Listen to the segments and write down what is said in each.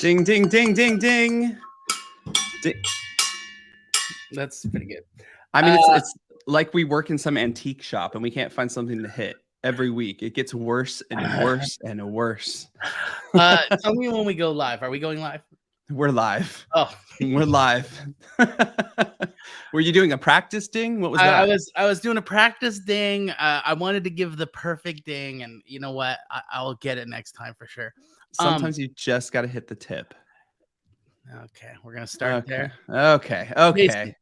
Ding, ding, ding, ding, ding. Ding. That's pretty good. I mean, it's like we work in some antique shop and we can't find something to hit every week. It gets worse and worse and worse. Tell me when we go live. Are we going live? We're live. Oh, We're live. Were you doing a practice ding? What was that? I was doing a practice ding. I wanted to give the perfect ding, and you know what? I'll get it next time for sure. Sometimes you just got to hit the tip. Okay, we're gonna start there. Okay. Jason,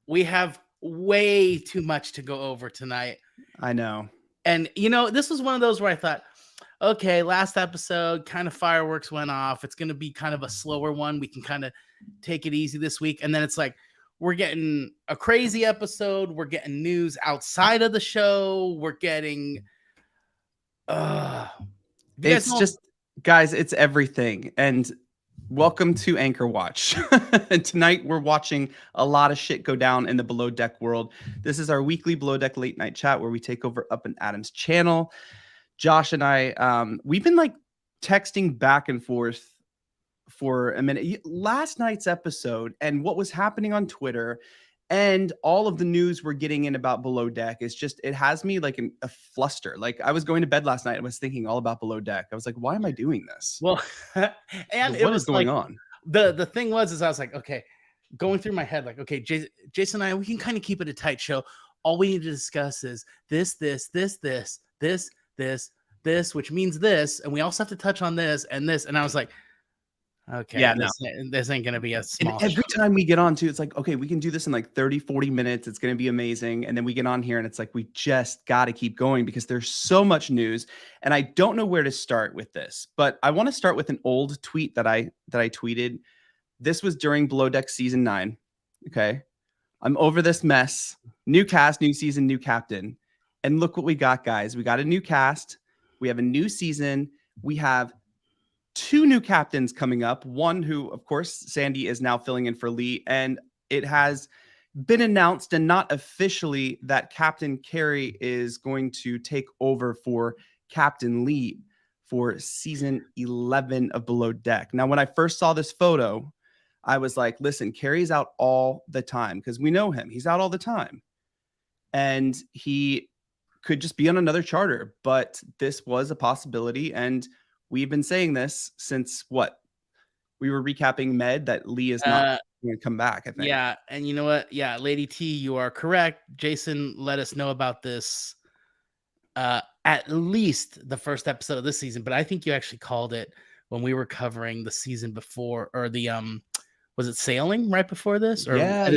we have way too much to go over tonight. I know. And you know, this was one of those where I thought, okay, last episode, kind of fireworks went off. It's gonna be kind of a slower one. We can kind of take it easy this week, and then it's like we're getting a crazy episode. We're getting news outside of the show. We're getting it's just, guys, it's everything. And welcome to Anchor Watch. And tonight we're watching a lot of shit go down in the Below Deck world. This is our weekly Below Deck late night chat where we take over Up and Adam's channel. Josh and I, we've been like texting back and forth for a minute. Last night's episode and what was happening on Twitter and all of the news we're getting in about Below Deck is just, it has me like in a fluster. Like I was going to bed last night and was thinking all about Below Deck. I was like, why am I doing this? Well, and what is going on? The thing was, I was like, okay, going through my head, like, okay, Jason and I, we can kind of keep it a tight show. All we need to discuss is this, which means this, and we also have to touch on this and this. And I was like, okay, yeah, this ain't gonna be a small and every time we get on to, it's like, okay, we can do this in like 30-40 minutes. It's gonna be amazing. And then we get on here and it's like, we just got to keep going because there's so much news. And I don't know where to start with this, but I want to start with an old tweet that I tweeted. This was during Below Deck season 9. Okay, I'm over this mess. New cast, new season, new captain. And look what we got, guys. We got a new cast. We have a new season. We have 2 new captains coming up. One who, of course, Sandy is now filling in for Lee. And it has been announced and not officially that Captain Carrie is going to take over for Captain Lee for season 11 of Below Deck. Now, when I first saw this photo, I was like, listen, Carrie's out all the time because we know him. He's out all the time. And he could just be on another charter. But this was a possibility. And we've been saying this since what? We were recapping Med that Lee is not going to come back, I think. Yeah, and you know what? Yeah, Lady T, you are correct. Jason let us know about this at least the first episode of this season, but I think you actually called it when we were covering the season before, or the was it Sailing right before this? Or yeah.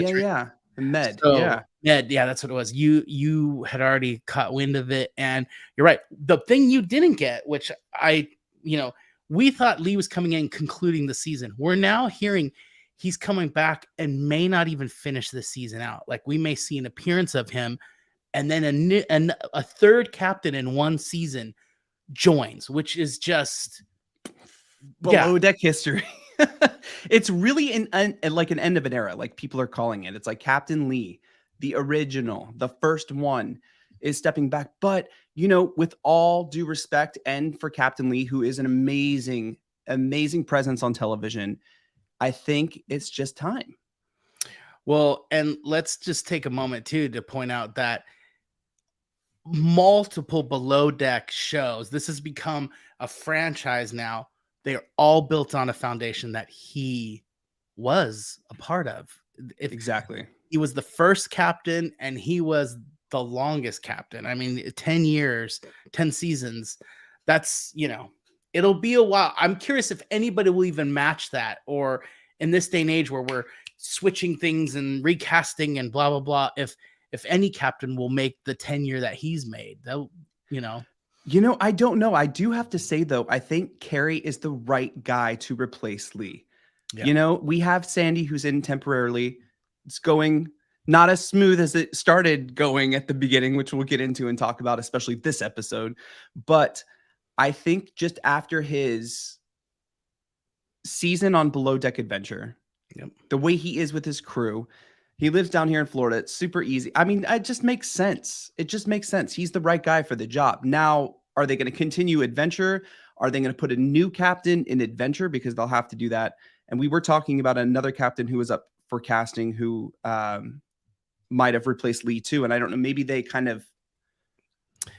Med, so, yeah. Med, yeah, that's what it was. You had already caught wind of it, and you're right. The thing you didn't get, which we thought Lee was coming in concluding the season. We're now hearing he's coming back and may not even finish the season out. Like we may see an appearance of him, and then a third captain in one season joins, which is just Below Deck history. It's really like an end of an era, like people are calling it. It's like Captain Lee, the original, the first one, is stepping back. But, with all due respect, and for Captain Lee, who is an amazing, amazing presence on television, I think it's just time. Well, and let's just take a moment, too, to point out that multiple Below Deck shows, this has become a franchise now. They are all built on a foundation that he was a part of. Exactly. He was the first captain, and he was the longest captain. I mean, 10 years, 10 seasons. That's, it'll be a while. I'm curious if anybody will even match that, or in this day and age where we're switching things and recasting and blah, blah, blah. If any captain will make the tenure that he's made, that, I don't know. I do have to say, though, I think Carrie is the right guy to replace Lee. Yeah. We have Sandy who's in temporarily. It's going not as smooth as it started going at the beginning, which we'll get into and talk about, especially this episode. But I think just after his season on Below Deck Adventure, the way he is with his crew, he lives down here in Florida. It's super easy. I mean, it just makes sense. It just makes sense. He's the right guy for the job. Now, are they going to continue Adventure? Are they going to put a new captain in Adventure, because they'll have to do that? And we were talking about another captain who was up for casting who might have replaced Lee too. And I don't know, maybe they kind of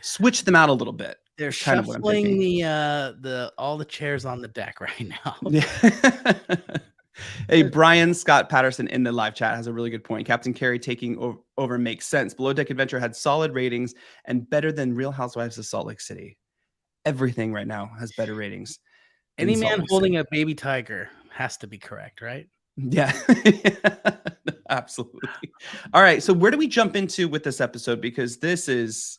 switch them out a little bit. They're Kind of what I'm shuffling thinking. all the chairs on the deck right now. Yeah. Hey, Brian Scott Patterson in the live chat has a really good point. Captain Carey taking over makes sense. Below Deck Adventure had solid ratings and better than Real Housewives of Salt Lake City. Everything right now has better ratings. Any man holding a baby tiger has to be correct, right? Yeah. Absolutely. All right. So where do we jump into with this episode? Because this is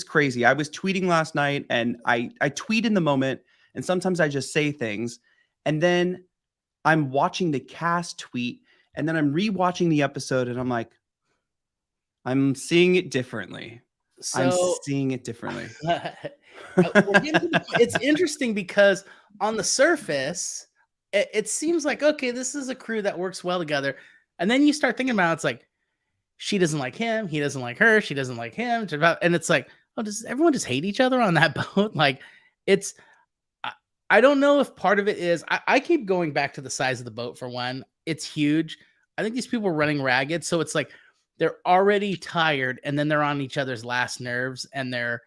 crazy. I was tweeting last night, and I tweet in the moment, and sometimes I just say things, and then I'm watching the cast tweet, and then I'm rewatching the episode, and I'm like, I'm seeing it differently. I'm seeing it differently. It's interesting because on the surface, it seems like, okay, this is a crew that works well together. And then you start thinking about it, it's like, she doesn't like him, he doesn't like her, she doesn't like him. And it's like, oh, does everyone just hate each other on that boat? Like, it's, I don't know if part of it is, I keep going back to the size of the boat for one. It's huge. I think these people are running ragged. So it's like, they're already tired, and then they're on each other's last nerves, and they're,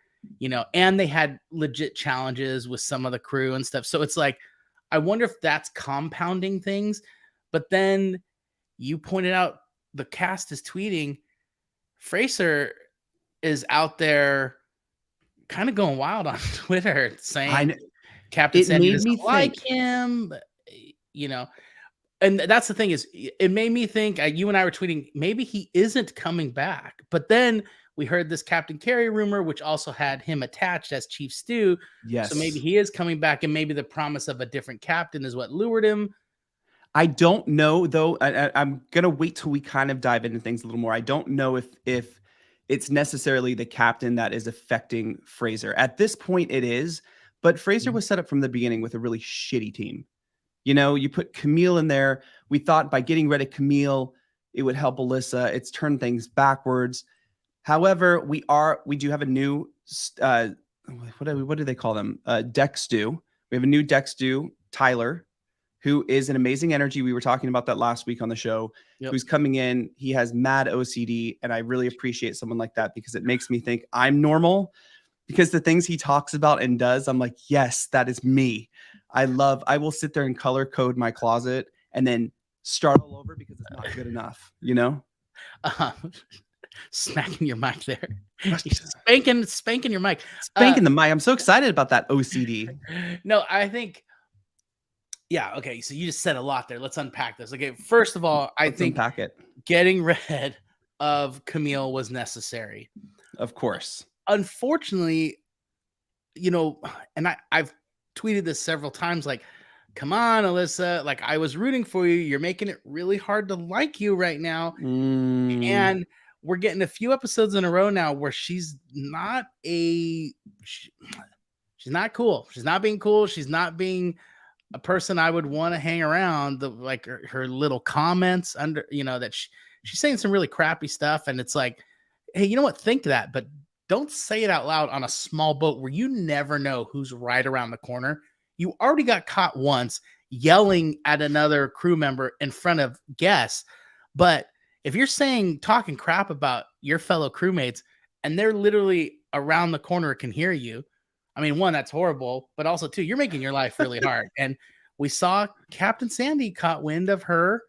and they had legit challenges with some of the crew and stuff. So it's like, I wonder if that's compounding things. But then you pointed out the cast is tweeting. Fraser is out there kind of going wild on Twitter saying Captain Sandy doesn't like him, And that's the thing is, it made me think, you and I were tweeting, maybe he isn't coming back. But then we heard this Captain Carey rumor, which also had him attached as Chief Stew. Yes. So maybe he is coming back, and maybe the promise of a different captain is what lured him. I don't know, though. I'm going to wait till we kind of dive into things a little more. I don't know if it's necessarily the captain that is affecting Fraser. At this point, it is. But Fraser was set up from the beginning with a really shitty team. You put Camille in there. We thought by getting rid of Camille, it would help Alyssa. It's turned things backwards. However, we do have a new, what do they call them? Deck stew. We have a new deck stew, Tyler, who is an amazing energy. We were talking about that last week on the show. Yep. Who's coming in. He has mad OCD, and I really appreciate someone like that, because it makes me think I'm normal. Because the things he talks about and does, I'm like, yes, that is me. I will sit there and color code my closet and then start all over because it's not good enough, Smacking your mic there. Spanking your mic. Spanking the mic. I'm so excited about that OCD. No, I think, yeah, okay. So you just said a lot there. Let's unpack this. Okay, first of all, I think getting rid of Camille was necessary. Of course. Unfortunately, and I've tweeted this several times, like, come on, Alyssa, like, I was rooting for you. You're making it really hard to like you right now. And we're getting a few episodes in a row now where she's not cool. She's not being cool. She's not being a person I would want to hang around. Like her little comments under, that she's saying some really crappy stuff. And it's like, hey, you know what? Think that, but don't say it out loud on a small boat where you never know who's right around the corner. You already got caught once yelling at another crew member in front of guests. But if you're talking crap about your fellow crewmates, and they're literally around the corner, can hear you, I mean, one, that's horrible, but also two, you're making your life really hard. And we saw Captain Sandy caught wind of her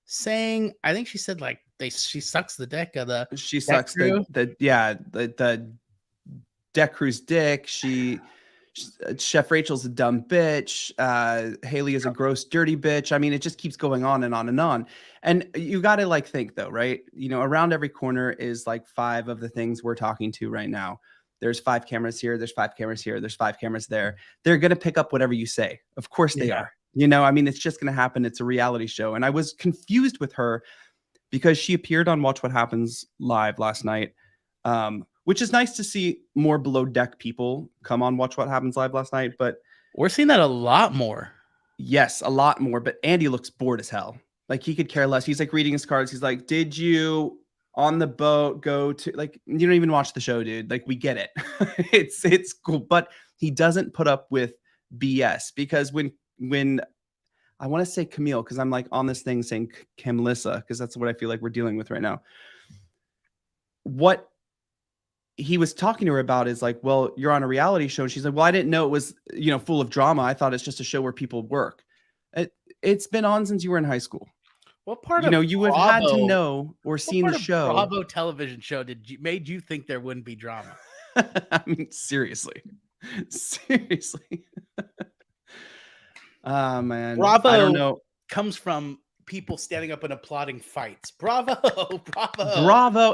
saying, I think she said, like, she sucks the deck of the she sucks crew. the deck crew's dick. Chef Rachel's a dumb bitch. Haley is a gross, dirty bitch. I mean, it just keeps going on and on and on. And you got to think though, right? Around every corner is like 5 of the things we're talking to right now. There's 5 cameras here. There's 5 cameras here. There's 5 cameras there. They're going to pick up whatever you say. Of course they are. I mean, it's just going to happen. It's a reality show. And I was confused with her because she appeared on Watch What Happens Live last night, which is nice to see more below deck people come on Watch What Happens Live last night. But we're seeing that a lot more. Yes, a lot more. But Andy looks bored as hell. Like, he could care less. He's like reading his cards. He's like, did you on the boat go to, like, you don't even watch the show, dude. Like, we get it. It's cool. But he doesn't put up with BS, because when I want to say Camille, because I'm like on this thing saying Camlissa, because that's what I feel like we're dealing with right now. What he was talking to her about is like, well, you're on a reality show. And she's like, well, I didn't know it was, full of drama. I thought it's just a show where people work. It's been on since you were in high school. What part of you have had to know or seen the show. Bravo television show made you think there wouldn't be drama? I mean, seriously. Man. Bravo I don't know. Comes from people standing up and applauding fights. Bravo.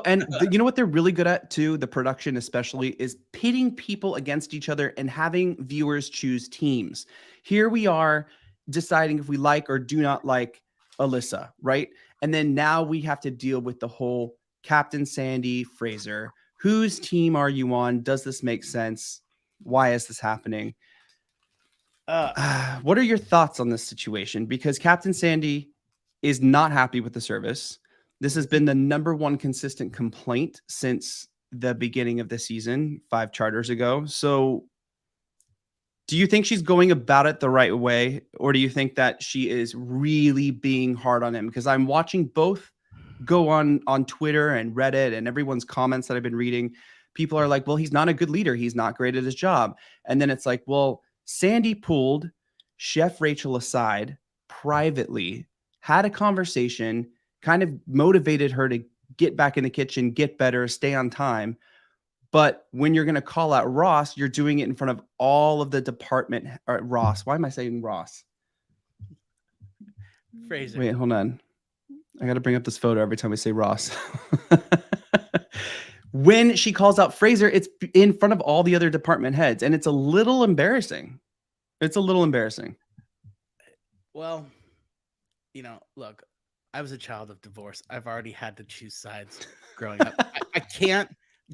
And you know what they're really good at too? The production especially is pitting people against each other and having viewers choose teams. Here we are deciding if we like or do not like Alyssa, right? And then now we have to deal with the whole Captain Sandy Fraser. Whose team are you on? Does this make sense? Why is this happening? What are your thoughts on this situation? Because Captain Sandy is not happy with the service. This has been the #1 consistent complaint since the beginning of the season, 5 charters ago. So do you think she's going about it the right way? Or do you think that she is really being hard on him? Because I'm watching both go on Twitter and Reddit and everyone's comments that I've been reading. People are like, well, he's not a good leader. He's not great at his job. And then it's like, well, Sandy pulled Chef Rachel aside privately, had a conversation, kind of motivated her to get back in the kitchen, get better, stay on time. But when you're going to call out Ross, you're doing it in front of all of the department. Ross. Why am I saying Ross? Fraser. Wait, hold on. I got to bring up this photo every time we say Ross. When she calls out Fraser, it's in front of all the other department heads. And it's a little embarrassing. Well, look, I was a child of divorce. I've already had to choose sides growing up. I can't.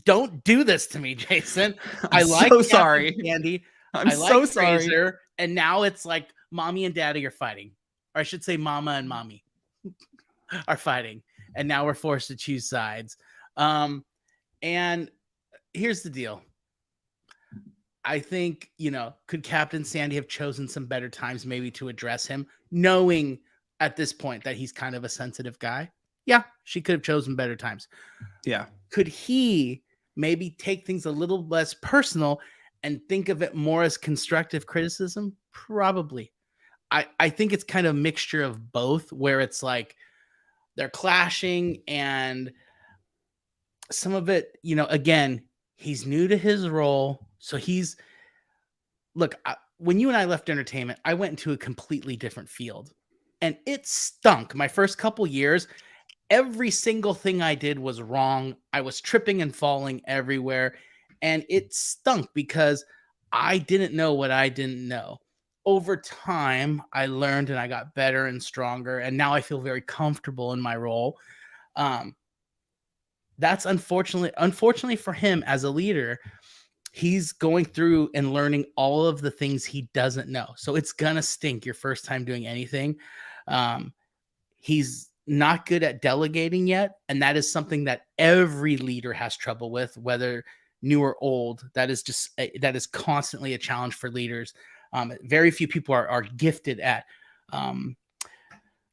Don't do this to me, Jason. I'm so sorry, Andy. I'm so sorry. Fraser, and now it's like mommy and daddy are fighting, or I should say, mama and mommy are fighting, and now we're forced to choose sides. And here's the deal. I think could Captain Sandy have chosen some better times, maybe to address him, knowing at this point that he's kind of a sensitive guy? Yeah, she could have chosen better times. Yeah. Could he maybe take things a little less personal and think of it more as constructive criticism? Probably. I think it's kind of a mixture of both, where it's like they're clashing, and some of it, again, he's new to his role. So when you and I left entertainment, I went into a completely different field, and it stunk. My first couple years, every single thing I did was wrong. I was tripping and falling everywhere, and it stunk because I didn't know what I didn't know. Over time, I learned and I got better and stronger, and now I feel very comfortable in my role. That's unfortunately for him as a leader, he's going through and learning all of the things he doesn't know. So it's gonna stink your first time doing anything. He's not good at delegating yet, and that is something that every leader has trouble with, whether new or old. That is constantly a challenge for leaders. Very few people are gifted at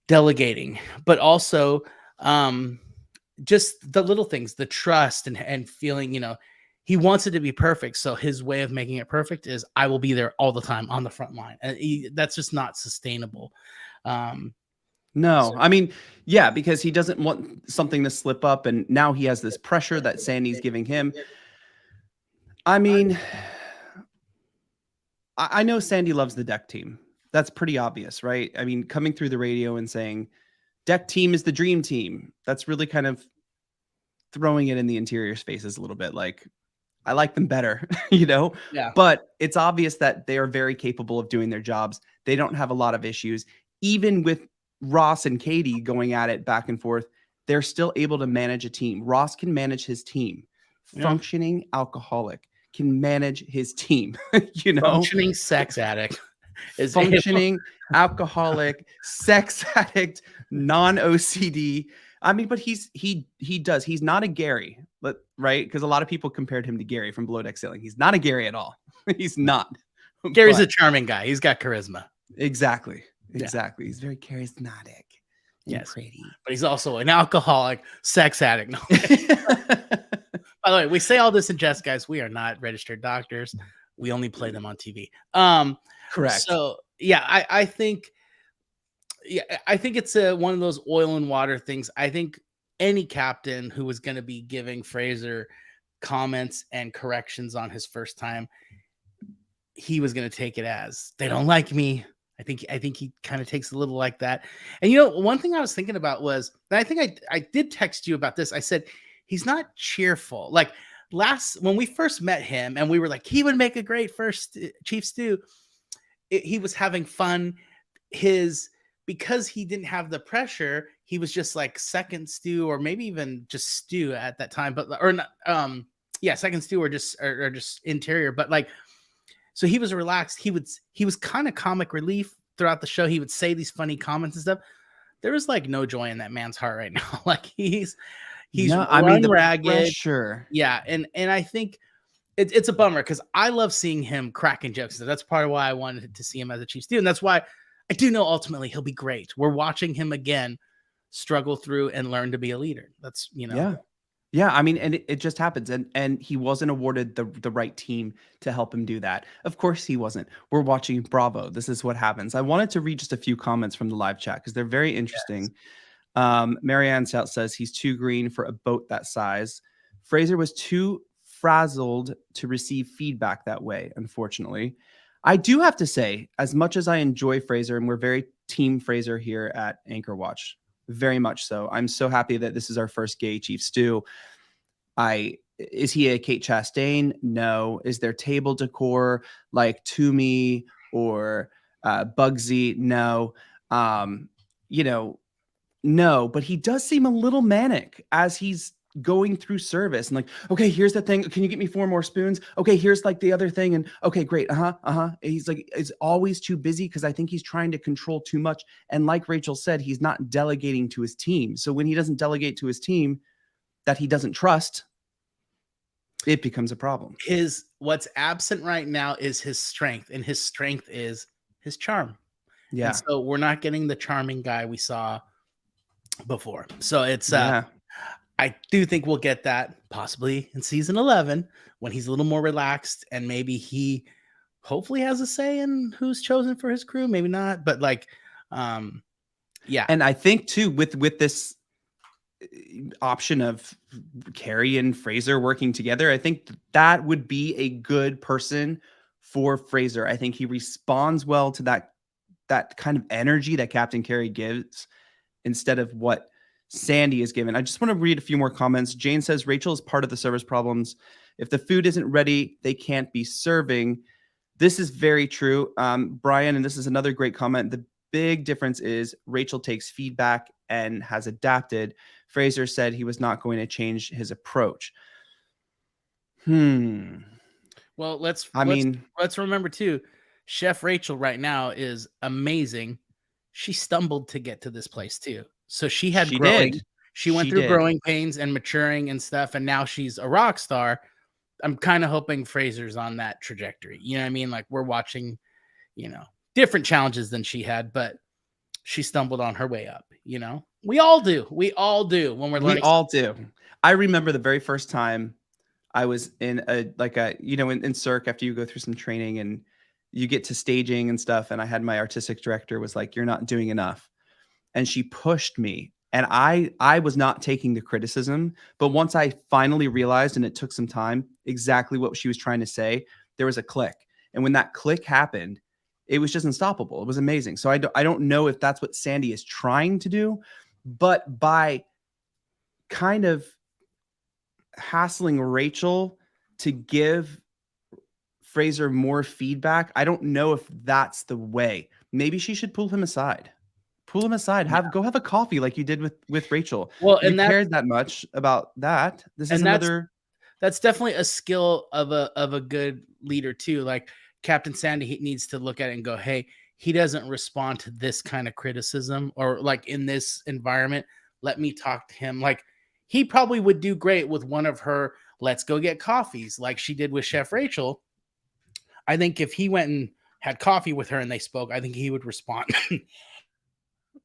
delegating, but also just the little things, the trust and feeling, he wants it to be perfect. So his way of making it perfect is I will be there all the time on the front line. And that's just not sustainable. No, I mean, yeah, because he doesn't want something to slip up, and now he has this pressure that Sandy's giving him. I mean, I know Sandy loves the deck team. That's pretty obvious, right? I mean, coming through the radio and saying deck team is the dream team. That's really kind of throwing it in the interior's faces a little bit. Like, I like them better, Yeah. But it's obvious that they are very capable of doing their jobs. They don't have a lot of issues. Even with Ross and Katie going at it back and forth, they're still able to manage a team. Ross can manage his team. Yeah. Functioning alcoholic can manage his team. Functioning sex addict is functioning alcoholic, sex addict, non-OCD. I mean, but he does. He's not a Gary, right? Because a lot of people compared him to Gary from Below Deck Sailing. He's not a Gary at all. He's not, Gary's a But charming guy. He's got charisma. exactly. Yeah. Exactly. He's very charismatic and Yes. pretty. But he's also an alcoholic, sex addict. No. By the way, we say all this in jest, guys. We are not registered doctors. We only play them on TV. Correct. So yeah, I think it's one of those oil and water things. I think any captain who was going to be giving Fraser comments and corrections on his first time, he was going to take it as they don't like me. I think he kind of takes a little like that. And one thing I was thinking about was, and I think I did text you about this. I said he's not cheerful. Like when we first met him, and we were like, he would make a great first Chief Stew. He was having fun. Because he didn't have the pressure, he was just like second stew, or maybe even just stew at that time, second stew, or just interior. But like, so he was relaxed. He was kind of comic relief throughout the show. He would say these funny comments and stuff. There was like no joy in that man's heart right now. Like he's run ragged. Pressure. Yeah, and I think it's a bummer, because I love seeing him cracking jokes. So that's part of why I wanted to see him as a Chief Stew, and that's why I do know ultimately he'll be great. We're watching him again struggle through and learn to be a leader. That's Yeah. I mean, and it just happens, and he wasn't awarded the right team to help him do that. Of course he wasn't. We're watching Bravo. This is what happens. I wanted to read just a few comments from the live chat because they're very interesting. Yes. Marianne Stout says he's too green for a boat that size. Fraser was too frazzled to receive feedback that way, unfortunately. I do have to say, as much as I enjoy Fraser, and we're very team Fraser here at Anchor Watch, very much so. I'm so happy that this is our first gay Chief Stew. Is he a Kate Chastain? No. Is there table decor like Toomey or Bugsy? No. No. But he does seem a little manic as he's going through service, and like, okay, here's the thing, can you get me 4 more spoons? Okay, here's like the other thing, and okay, great. He's like, it's always too busy because I think he's trying to control too much, and like Rachel said, he's not delegating to his team. So when he doesn't delegate to his team that he doesn't trust, it becomes a problem. What's absent right now is his strength, and his strength is his charm. Yeah. And so we're not getting the charming guy we saw before. So it's I do think we'll get that possibly in season 11 when he's a little more relaxed, and maybe he hopefully has a say in who's chosen for his crew. Maybe not, but like, yeah. And I think too, with this option of Carrie and Fraser working together, I think that would be a good person for Fraser. I think he responds well to that kind of energy that Captain Carrie gives instead of what Sandy is given. I just want to read a few more comments. Jane says Rachel is part of the service problems. If the food isn't ready, they can't be serving. This is very true. Brian, and this is another great comment. The big difference is Rachel takes feedback and has adapted. Fraser said he was not going to change his approach. Well, let's remember too, Chef Rachel right now is amazing. She stumbled to get to this place too. So she went through growing pains and maturing and stuff, and now she's a rock star. I'm kind of hoping Fraser's on that trajectory. You know what I mean? Like, we're watching, different challenges than she had, but she stumbled on her way up. We all do when we're learning. We all do. I remember the very first time I was in in Cirque, after you go through some training and you get to staging and stuff. And I had my artistic director was like, "You're not doing enough." And she pushed me, and I was not taking the criticism. But once I finally realized, and it took some time, exactly what she was trying to say, there was a click. And when that click happened, it was just unstoppable. It was amazing. So I don't know if that's what Sandy is trying to do, but by kind of hassling Rachel to give Fraser more feedback, I don't know if that's the way. Maybe she should pull him aside. Go have a coffee like you did with Rachel. Well, you cared that much about that. That's definitely a skill of a good leader too. Like Captain Sandy, he needs to look at it and go, hey, he doesn't respond to this kind of criticism, or like in this environment, let me talk to him. Like, he probably would do great with one of her let's go get coffees like she did with Chef Rachel. I think if he went and had coffee with her and they spoke, I think he would respond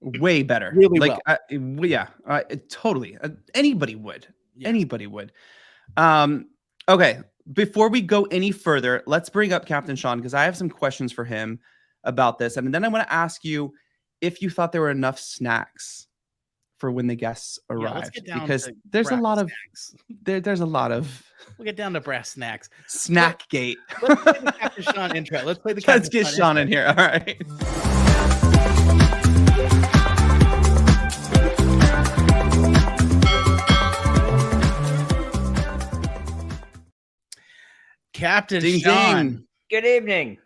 way better. really Like, well. yeah, totally. Anybody would. Yeah. Anybody would. Okay. Before we go any further, let's bring up Captain Sean because I have some questions for him about this, and then I want to ask you if you thought there were enough snacks for when the guests arrived. Let's get down because to there's a brass lot snacks. of there's a lot of We'll get down to brass snacks. snack gate. Let's play the Captain Sean intro. Let's play the Captain Let's get Sean in here. All right. Captain Ding, Sean. ding. Good evening.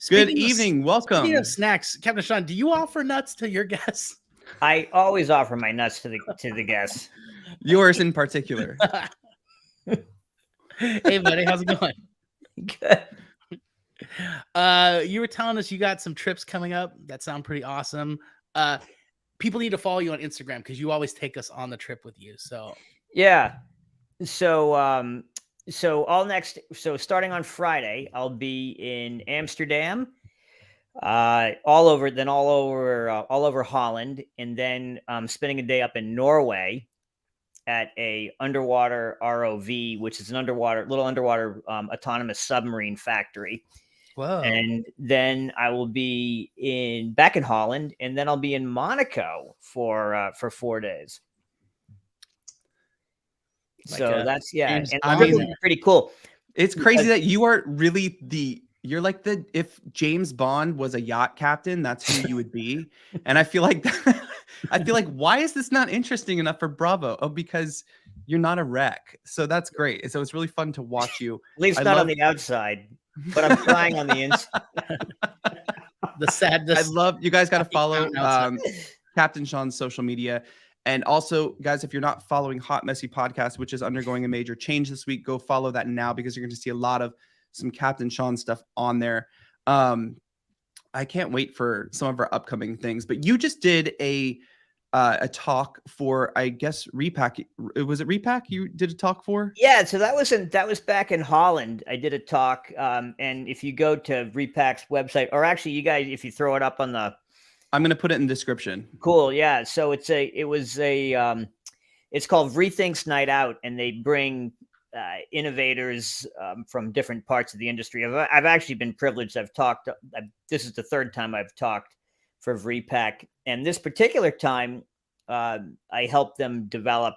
Good Speaking of- evening. Welcome. Speaking of snacks, Captain Sean, do you offer nuts to your guests? I always offer my nuts to the guests. Yours in particular. Hey, buddy, how's it going? Good. You were telling us you got some trips coming up that sound pretty awesome. People need to follow you on Instagram because you always take us on the trip with you. So Yeah. So starting on Friday, I'll be in Amsterdam, all over Holland, and then spending a day up in Norway at a underwater ROV, which is an little underwater autonomous submarine factory. whoa. And then I will be back in Holland, and then I'll be in Monaco for 4 days. Like So that's James and Bond. really pretty cool. It's crazy that you are really you're like if James Bond was a yacht captain, that's who you would be. And I feel like why is this not interesting enough for Bravo? Oh, because you're not a wreck. So that's great. So it's really fun to watch you. At least not on the outside, but I'm trying on the inside. The sadness. I love you guys got to follow outside. Captain Sean's social media. And also, guys, if you're not following Hot Messy Podcast, which is undergoing a major change this week, go follow that now because you're going to see a lot of some Captain Sean stuff on there. I can't wait for some of our upcoming things. But you just did a talk for, I guess, Repack. Was it Repack you did a talk for? Yeah, so that was back in Holland. I did a talk, and if you go to Repack's website, or actually, you guys, if you throw it up on the I'm going to put it in the description. Cool. Yeah. So it's called VriThink's Night Out, and they bring innovators from different parts of the industry. I've actually been privileged. This is the third time I've talked for VriPack, and this particular time, I helped them develop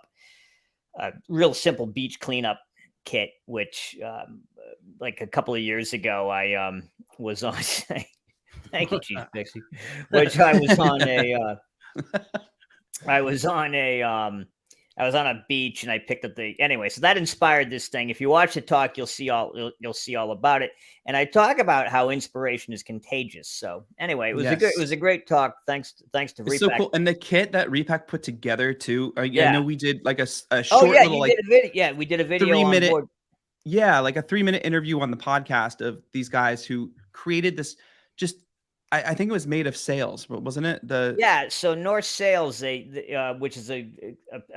a real simple beach cleanup kit, which, like a couple of years ago, I was on. Thank you, Chief Pixie. Which I was on a beach, and I picked up anyway. So that inspired this thing. If you watch the talk, you'll see all about it. And I talk about how inspiration is contagious. So anyway, it was a great talk. Thanks to Repack. So cool. And the kit that Repack put together too. I know we did like a short little we did a video 3-minute. on board. Yeah, like a 3-minute interview on the podcast of these guys who created this. Just I think it was made of sails, wasn't it? So North Sails, which is a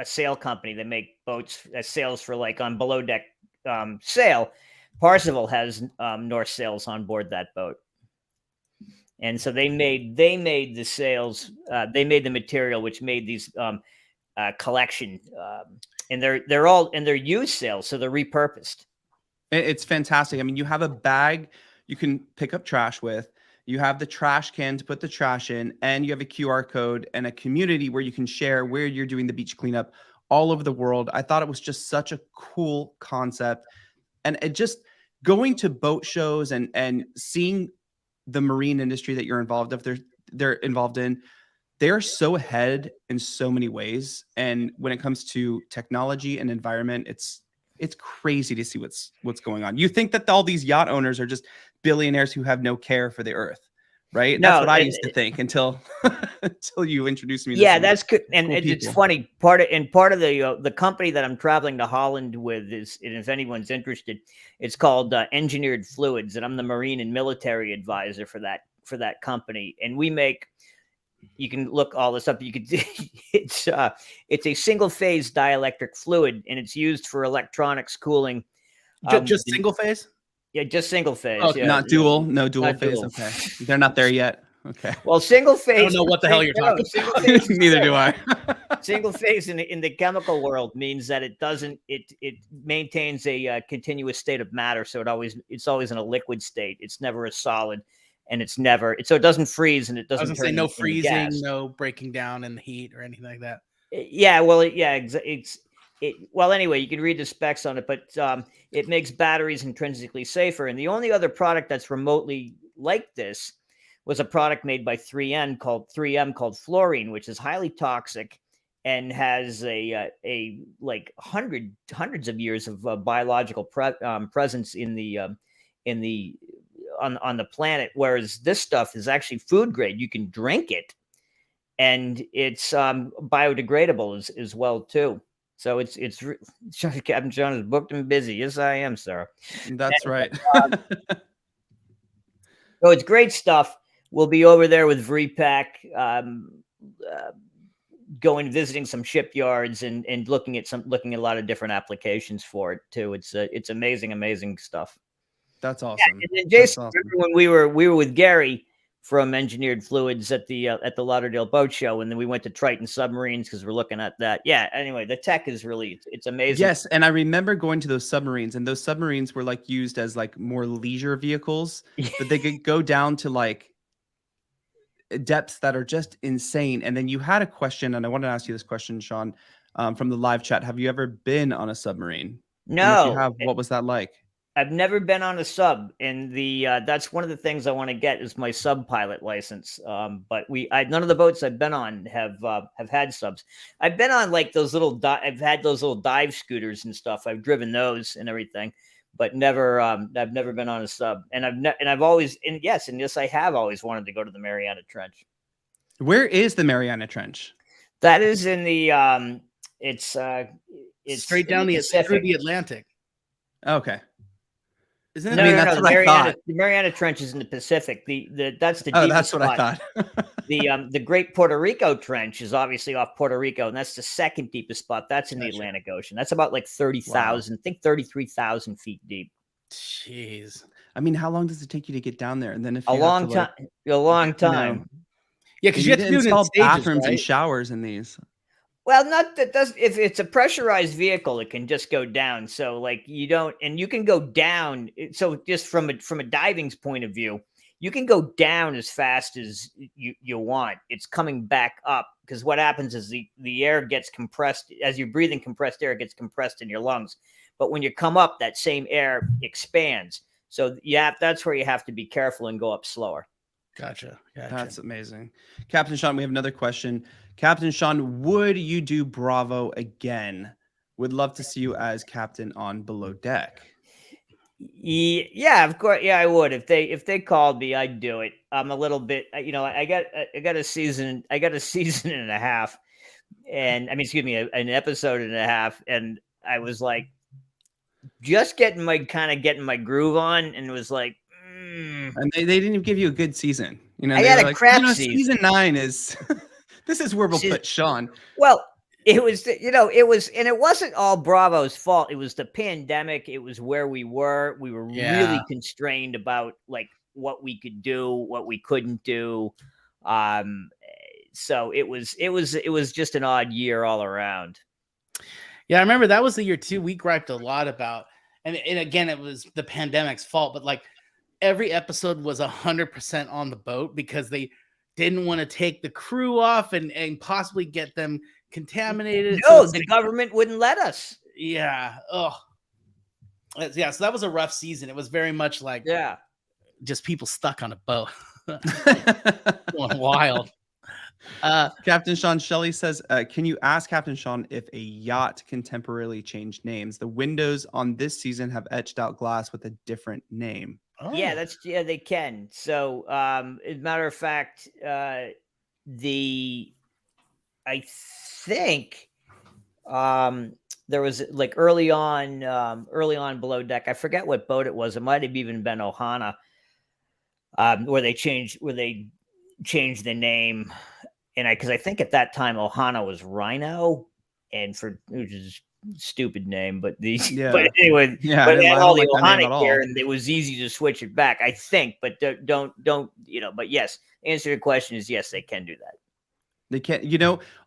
sail company that make boats, sails for like on below deck sail. Parsifal has North Sails on board that boat, and so they made the sails. They made the material which made these collection, and they're used sails, so they're repurposed. It's fantastic. I mean, you have a bag you can pick up trash with. You have the trash can to put the trash in, and you have a QR code and a community where you can share where you're doing the beach cleanup all over the world. I thought it was just such a cool concept. And it just going to boat shows and seeing the marine industry that you're involved they're involved in, they're so ahead in so many ways. And when it comes to technology and environment, it's crazy to see what's going on. You think that all these yacht owners are just billionaires who have no care for the earth, right? That's what I used to think until you introduced me to that's good. And cool it's people. funny. Part of the company that I'm traveling to Holland with is, and if anyone's interested, it's called Engineered Fluids, and I'm the marine and military advisor for that company. And we make. You can look all this up. You could. It's a single phase dielectric fluid, and it's used for electronics cooling. Just single phase. Yeah, just single phase. Okay. Yeah, Not dual, no dual not phase. dual. Okay, they're not there yet. Okay, Well, single I phase. don't know what the hell you're talking Single about. phase. neither do I. Single phase in the chemical world means that it doesn't it maintains a continuous state of matter, so it's always in a liquid state. It's never a solid, and it's never so it doesn't freeze and it I was doesn't gonna turn say no into freezing, gas. no breaking down in the heat or anything like that. Yeah, well, well, anyway, you can read the specs on it, but it makes batteries intrinsically safer. And the only other product that's remotely like this was a product made by 3M called fluorine, which is highly toxic and has a like hundreds of years of biological presence in the on the planet, whereas this stuff is actually food grade. You can drink it, and it's biodegradable as well too. So it's Captain Sean is booked and busy. Yes, I am, sir. That's right. So it's great stuff. We'll be over there with VriPack, going visiting some shipyards and looking at a lot of different applications for it too. It's amazing stuff. That's awesome. Yeah, and then Jason, That's awesome. remember when we were with Gary from Engineered Fluids at the Lauderdale Boat Show, and then we went to Triton Submarines because we're looking at that. Yeah. Anyway, the tech is really it's amazing. Yes, and I remember going to those submarines, and those submarines were like used as like more leisure vehicles, but they could go down to like depths that are just insane. And then you had a question, and I wanted to ask you this question, Sean, from the live chat. Have you ever been on a submarine? And if you No, have, what was that like? I've never been on a sub, and that's one of the things I want to get is my sub pilot license. But none of the boats I've been on have had subs. I've been on like those I've had those little dive scooters and stuff. I've driven those and everything, but never I've never been on a sub. And I've always yes, I have always wanted to go to the Mariana Trench. Where is the Mariana Trench? That is in the it's straight down through the Atlantic. Okay. Isn't it? No, that's the what I thought. The Mariana Trench is in the Pacific. That's the Oh, deepest that's what I spot. thought. The Great Puerto Rico Trench is obviously off Puerto Rico, and that's the second deepest spot. That's in the Atlantic Ocean. That's about like 30,000, I think 33,000 feet deep. Jeez. I mean, how long does it take you to get down there? And then if A you long time. Yeah, because you have to do it in install stages, bathrooms right? and showers in these. Well, not that does if it's a pressurized vehicle, it can just go down. So like you can go down. So just from a diving's point of view, you can go down as fast as you want. It's coming back up because what happens is the air gets compressed as you're breathing. Compressed air gets compressed in your lungs, but when you come up, that same air expands. So that's where you have to be careful and go up slower. Gotcha. That's amazing. Captain Sean, we have another question. Captain Sean, would you do Bravo again? Would love to see you as captain on Below Deck. Yeah, of course. Yeah, I would. If they called me, I'd do it. I'm a little bit, I got a season and a half, and excuse me, an episode and a half, and I was like, just getting my groove on, and it was like, and they didn't even give you a good season. I had a crap season. Season 9 is this is where we'll put Sean. Well, it was, and it wasn't all Bravo's fault. It was the pandemic. It was where we were. We were really constrained about like what we could do, what we couldn't do. So it was just an odd year all around. Yeah, I remember that was the year too. We griped a lot about, and again, it was the pandemic's fault, but like every episode was 100% on the boat because they didn't want to take the crew off and possibly get them contaminated. No, the government wouldn't let us. Yeah. Oh, yeah. So that was a rough season. It was very much like just people stuck on a boat, going wild. Captain Sean Shelley says, can you ask Captain Sean if a yacht can temporarily change names? The windows on this season have etched out glass with a different name. Oh. Yeah, they can. So, as a matter of fact, I think there was like early on Below Deck. I forget what boat it was. It might have even been Ohana, where they changed the name. And because I think at that time Ohana was Rhino, and which is stupid name, but Yeah. but anyway, Yeah, but it I had don't all the like that name at Ohanic all. there, and it was easy to switch it back, I think. But don't but yes, the answer to your question is yes, they can do that. They can't,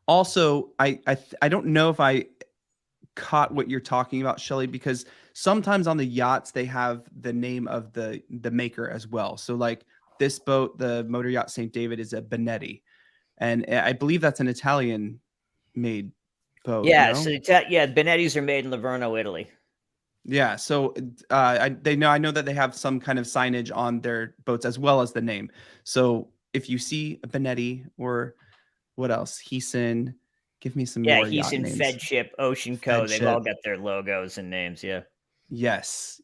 also, I don't know if I caught what you're talking about, Shelly, because sometimes on the yachts they have the name of the maker as well. So like this boat, the motor yacht St. David, is a Benetti, and I believe that's an Italian made boat. Yeah, no? so Benettis are made in Livorno, Italy. Yeah, so I know that they have some kind of signage on their boats as well as the name. So if you see a Benetti or what else, Heeson, give me some more yacht Heeson, names. Fedship, Ocean Co. They've all Fedship. got their logos and names. Yeah. Yes.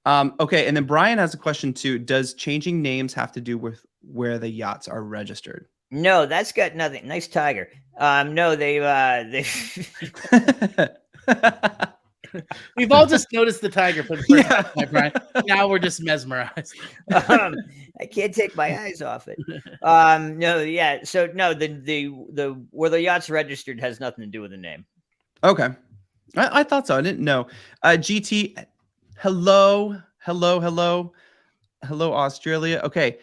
Okay, and then Brian has a question too. Does changing names have to do with where the yachts are registered? No, that's got nothing. Nice tiger. No, they We've all just noticed the tiger for the first time, my Brian. Now we're just mesmerized. I can't take my eyes off it. No, yeah. So no, the where the yacht's registered has nothing to do with the name. Okay. I thought so. I didn't know. GT, hello, Australia. Okay.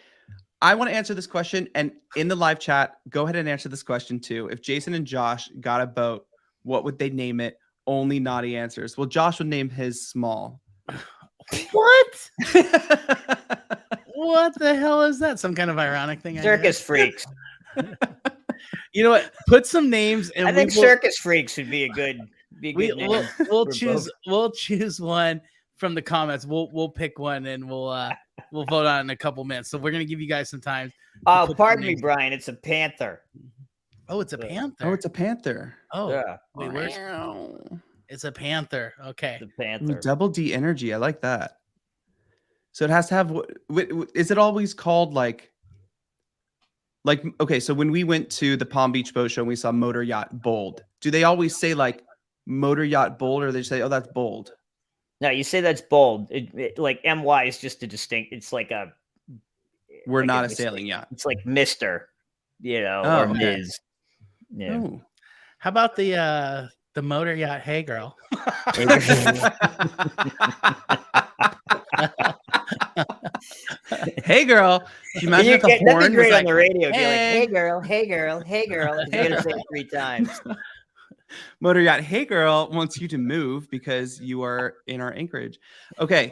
I want to answer this question, and in the live chat, go ahead and answer this question too. If Jason and Josh got a boat, what would they name it? Only naughty answers. Well, Josh would name his Small. What? What the hell is that? Some kind of ironic thing? Circus Freaks. You know what? Put some names, and I think Circus Freaks would be a good name. We'll choose one from the comments. We'll pick one, and we'll vote on it in a couple minutes. So we're gonna give you guys some time. Oh, pardon me, Brian. It's a panther. Oh, it's a panther. Oh, it's a panther. Oh, yeah. Wait, where's? It's a panther. Okay. The panther. Double D energy. I like that. So it has to have. Is it always called like? Okay, so when we went to the Palm Beach Boat Show and we saw Motor Yacht Bold, do they always say like Motor Yacht Bold, or they say, oh, that's Bold? No, you say that's Bold. Like MY is just a distinct. It's like a. We're not a sailing yacht. It's like Mister, or okay. Ms. Yeah. Ooh. How about the Motor Yacht Hey Girl? Hey girl. Can you imagine if the that'd horn be great was on the radio. Hey. Be like, hey girl, hey girl, hey girl. You're gonna say it 3 times. Motor Yacht Hey Girl wants you to move because you are in our anchorage. Okay.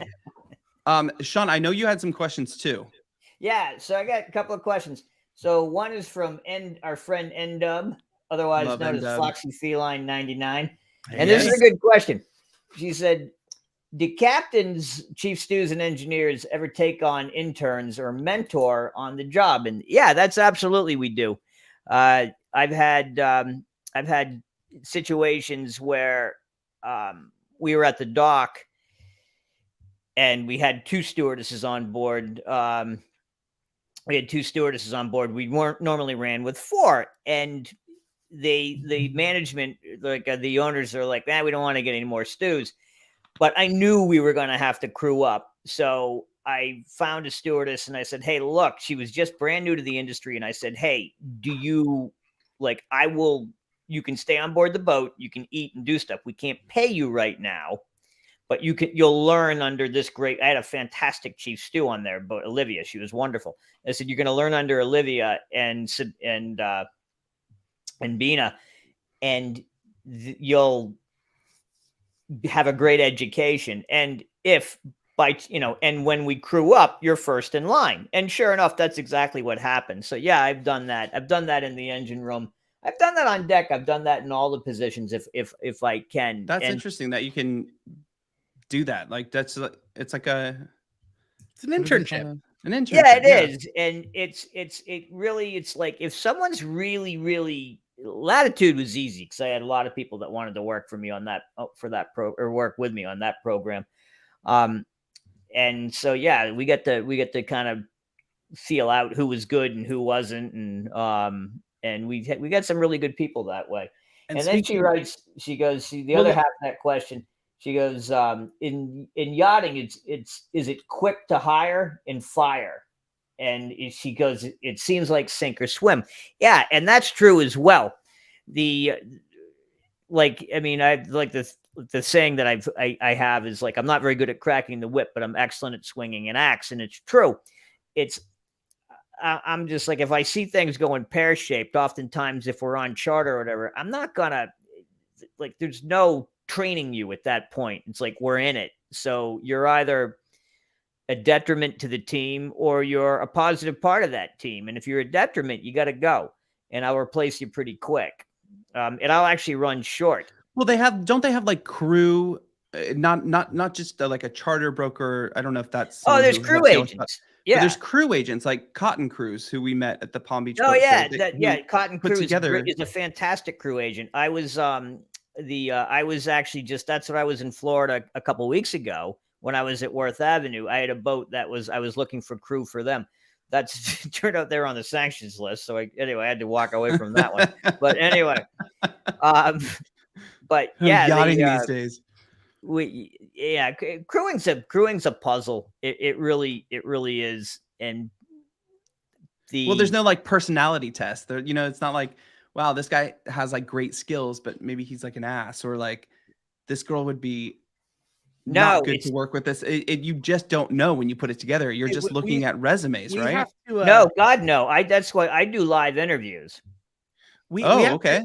Sean, I know you had some questions too. Yeah, so I got a couple of questions. So one is from our friend N-Dub, otherwise Love known N-Dub. as Foxy Feline 99. And Yes. this is a good question. She said, do captains, chief stews, and engineers ever take on interns or mentor on the job? And yeah, that's absolutely we do. I've had situations where we were at the dock and we had 2 stewardesses on board. We had 2 stewardesses on board. We weren't normally ran with 4, and the management, like the owners, are like, we don't want to get any more stews. But I knew we were going to have to crew up. So I found a stewardess and I said, hey, look, she was just brand new to the industry. And I said, hey, you can stay on board the boat. You can eat and do stuff. We can't pay you right now, but you'll learn under this great. I had a fantastic chief stew on there, but Olivia, she was wonderful. I said, you're going to learn under Olivia and Bina, and you'll have a great education. And and when we crew up, you're first in line. And sure enough, that's exactly what happened. So yeah, I've done that. I've done that in the engine room. I've done that on deck. I've done that in all the positions if I can. That's interesting that you can do that. Like it's an internship. An internship. Yeah, it is. And it's like if someone's really, really. Latitude was easy because I had a lot of people that wanted to work for me on that or work with me on that program. And so, yeah, we get to kind of feel out who was good and who wasn't. And we got some really good people that way. And then she writes, she goes, other half of that question, she goes, in yachting, is it quick to hire and fire? And she goes, it seems like sink or swim. Yeah, and that's true as well. like, I mean, I like the saying that I have is like, I'm not very good at cracking the whip, but I'm excellent at swinging an axe. And it's true. It's, I'm just like, if I see things going pear shaped, oftentimes if we're on charter or whatever, I'm not gonna, like, there's no training you at that point. It's like, we're in it. So you're either a detriment to the team or you're a positive part of that team. And if you're a detriment, you got to go, and I'll replace you pretty quick. And I'll actually run short. Well, don't they have like crew, not just like a charter broker? I don't know if that's. Oh, there's crew agents. Yeah, there's crew agents like Cotton Cruise, who we met at the Palm Beach. Oh boat yeah, show, Cotton Cruise together is a fantastic crew agent. I was I was actually that's what I was in Florida a couple weeks ago when I was at Worth Avenue. I had a boat I was looking for crew for them. That's turned out they're on the sanctions list. So I had to walk away from that one. But anyway, but yeah, yachting these days. Crewing's a puzzle. It really is. And there's no like personality test there. It's not like, wow, this guy has like great skills, but maybe he's like an ass, or like this girl would be not good to work with this. You just don't know when you put it together. You're just looking at resumes, right? No, God, no. That's why I do live interviews. Okay.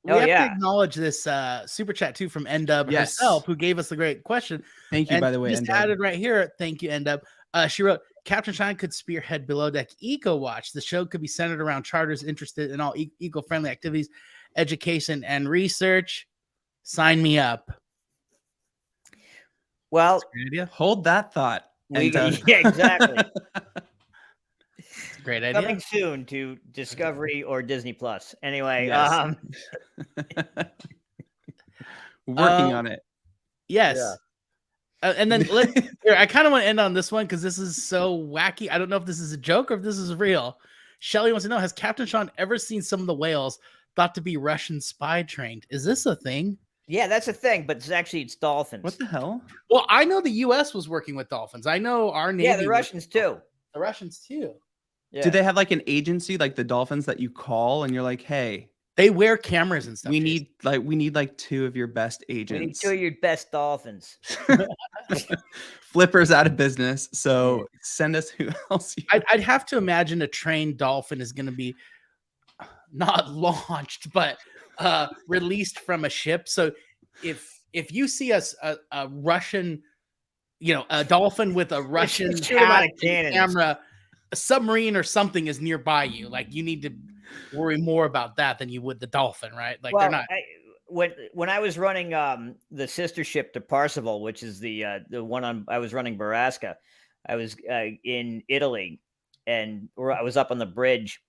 We have to acknowledge this super chat too from N-Dub herself, who gave us a great question. Thank you, by the way. Just added right here. Thank you, N-Dub. She wrote, Captain Shine could spearhead Below Deck Eco Watch. The show could be centered around charters interested in all eco-friendly activities, education, and research. Sign me up. Well, hold that thought. Yeah, exactly. Great idea. Coming soon to Discovery or Disney Plus. Anyway, yes. Working on it. Yes. Yeah. And then I kind of want to end on this one because this is so wacky. I don't know if this is a joke or if this is real. Shelly wants to know, has Captain Sean ever seen some of the whales thought to be Russian spy trained? Is this a thing? Yeah, that's a thing, but it's dolphins. What the hell? Well, I know the U.S. was working with dolphins. I know our Navy. Yeah, the Russians too. The Russians too. Yeah. Do they have like an agency like the dolphins that you call and you're like, hey, they wear cameras and stuff? We need like 2 of your best agents. We need 2 of your best dolphins. Flipper's out of business, so send us who else. I'd have to imagine a trained dolphin is going to be not launched, but released from a ship. So if you see a Russian, a dolphin with a Russian camera, a submarine or something is nearby you, like you need to worry more about that than you would the dolphin, right? Like, they're not. When I was running the sister ship to Parseval, which is the one I was running Barasca, I was in Italy, and I was up on the bridge,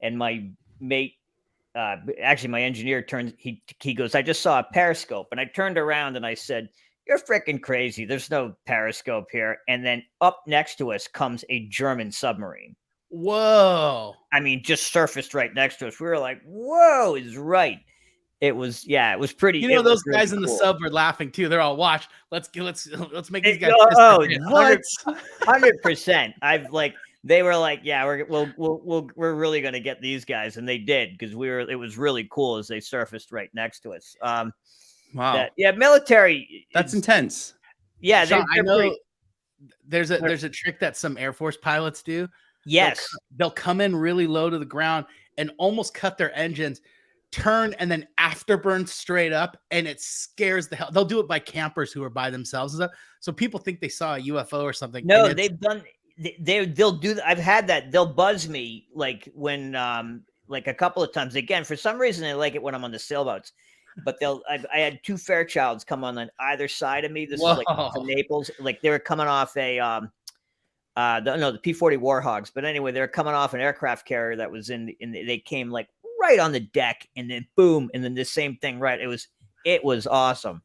and my mate, actually my engineer, he goes, I just saw a periscope, and I turned around and I said, you're freaking crazy. There's no periscope here. And then up next to us comes a German submarine. Whoa. I mean, just surfaced right next to us. We were like, whoa, is right. It was pretty. Those guys in the sub were laughing too. They're all, watch. Let's make these guys. Oh, 100%. They were like, yeah, we're really going to get these guys. And they did, because it was really cool as they surfaced right next to us. Wow. Military. That's intense. Yeah. Sean, I know there's a trick that some Air Force pilots do. Yes. They'll come in really low to the ground and almost cut their engines, turn, and then afterburn straight up, and it scares the hell. They'll do it by campers who are by themselves and stuff. So people think they saw a UFO or something. No, they've done. They'll do. I've had that. They'll buzz me like when like a couple of times. Again, for some reason, they like it when I'm on the sailboats. But I had 2 Fairchilds come on either side of me. This is like from Naples. Like they were coming off the P-40 Warhogs. But anyway, they're coming off an aircraft carrier that was they came like right on the deck, and then boom, and then the same thing. Right. It was awesome.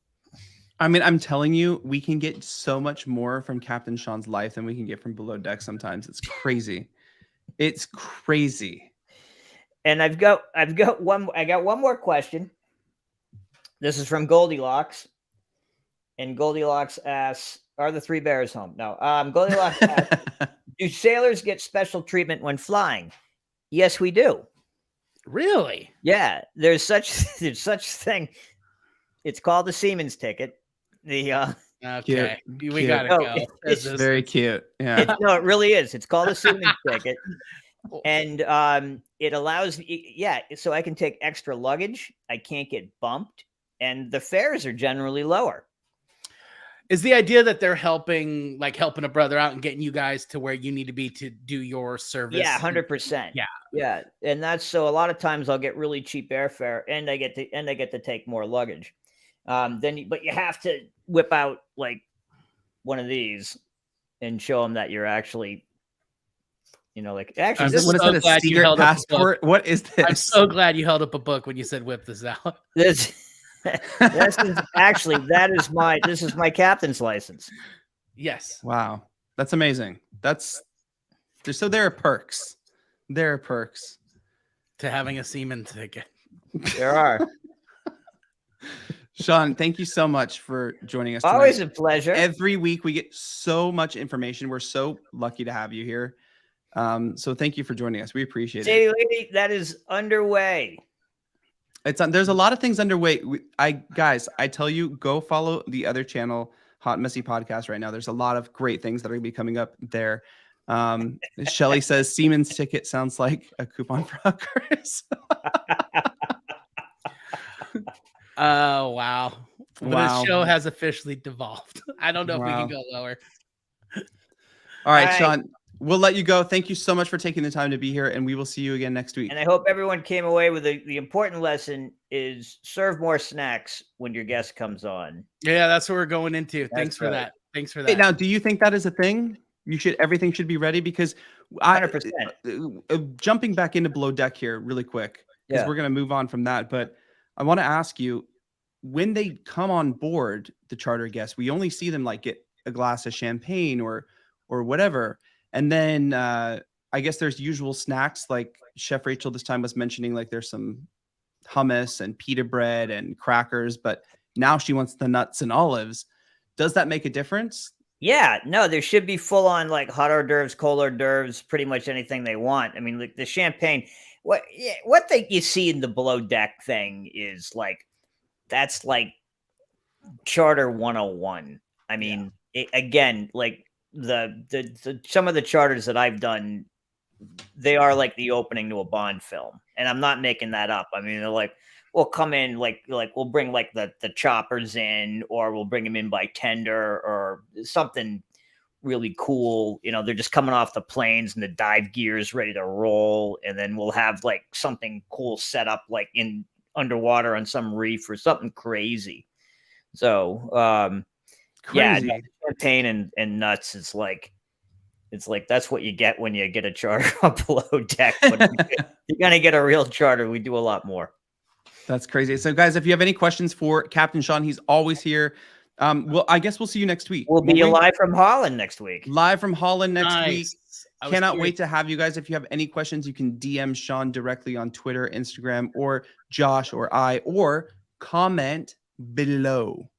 I mean, I'm telling you, we can get so much more from Captain Sean's life than we can get from Below Deck sometimes. It's crazy. It's crazy. And I got one more question. This is from Goldilocks. And Goldilocks asks, are the 3 bears home? No. Goldilocks asks, do sailors get special treatment when flying? Yes, we do. Really? Yeah. There's such thing. It's called the Siemens ticket. The Okay, Cute. we gotta No, go. it's Very cute. Yeah. no, it really is. It's called the Siemens ticket, and it allows me, yeah, so I can take extra luggage. I can't get bumped, and the fares are generally lower. Is the idea that they're helping a brother out and getting you guys to where you need to be to do your service? Yeah, 100%. Yeah. Yeah, and that's so a lot of times I'll get really cheap airfare, and I get to take more luggage. But you have to whip out like one of these and show them that you're actually, like actually I'm this What is so that? A glad you secret held up the book. passport? What is this? I'm so glad you held up a book when you said whip this out. this this is my captain's license. Yes. Wow, that's amazing. So there are perks. There are perks To having a Siemens ticket. There are. Sean, thank you so much for joining us tonight. Always a pleasure. Every week we get so much information. We're so lucky to have you here. So thank you for joining us. We appreciate Sadie it. Lady, that is underway. There's a lot of things underway. Guys, I tell you, go follow the other channel, Hot and Messy Podcast right now. There's a lot of great things that are going to be coming up there. Shelly says Siemens ticket sounds like a coupon for hookers. Oh, wow. Well, Wow. the show has officially devolved. I don't know if we Wow. can go lower. All right, All right. Sean, we'll let you go. Thank you so much for taking the time to be here, and we will see you again next week. And I hope everyone came away with the important lesson is serve more snacks when your guest comes on. Yeah, that's what we're going into. Thanks for right. that. Thanks for Hey, that. now, do you think that is a thing? Everything should be ready, because 100%. Jumping back into Below Deck here really quick, because Yeah. we're going to move on from that. But I want to ask you, when they come on board, the charter guests, we only see them like get a glass of champagne or whatever. And then I guess there's usual snacks, like Chef Rachel this time was mentioning, like there's some hummus and pita bread and crackers, but now she wants the nuts and olives. Does that make a difference? Yeah, no, there should be full on like hot hors d'oeuvres, cold hors d'oeuvres, pretty much anything they want. I mean, like the champagne, what you see in the Below Deck thing is like, that's like charter 101. I mean, again, like the some of the charters that I've done, they are like the opening to a Bond film, and I'm not making that up. I mean, they're like, we'll come in like we'll bring like the choppers in, or we'll bring them in by tender or something really cool. They're just coming off the planes and the dive gears ready to roll, and then we'll have like something cool set up like in underwater on some reef or something crazy. So yeah, Crazy. champagne and nuts is like, it's like that's what you get when you get a charter on Below Deck. But you're gonna get a real charter. We do a lot more. That's crazy. So, guys, if you have any questions for Captain Sean, he's always here. Well, I guess we'll see you next week. We'll be live from Holland next week. Live from Holland next Nice. week. I was Cannot curious. wait to have you guys. If you have any questions, you can DM Sean directly on Twitter, Instagram, or Josh or I, or comment below.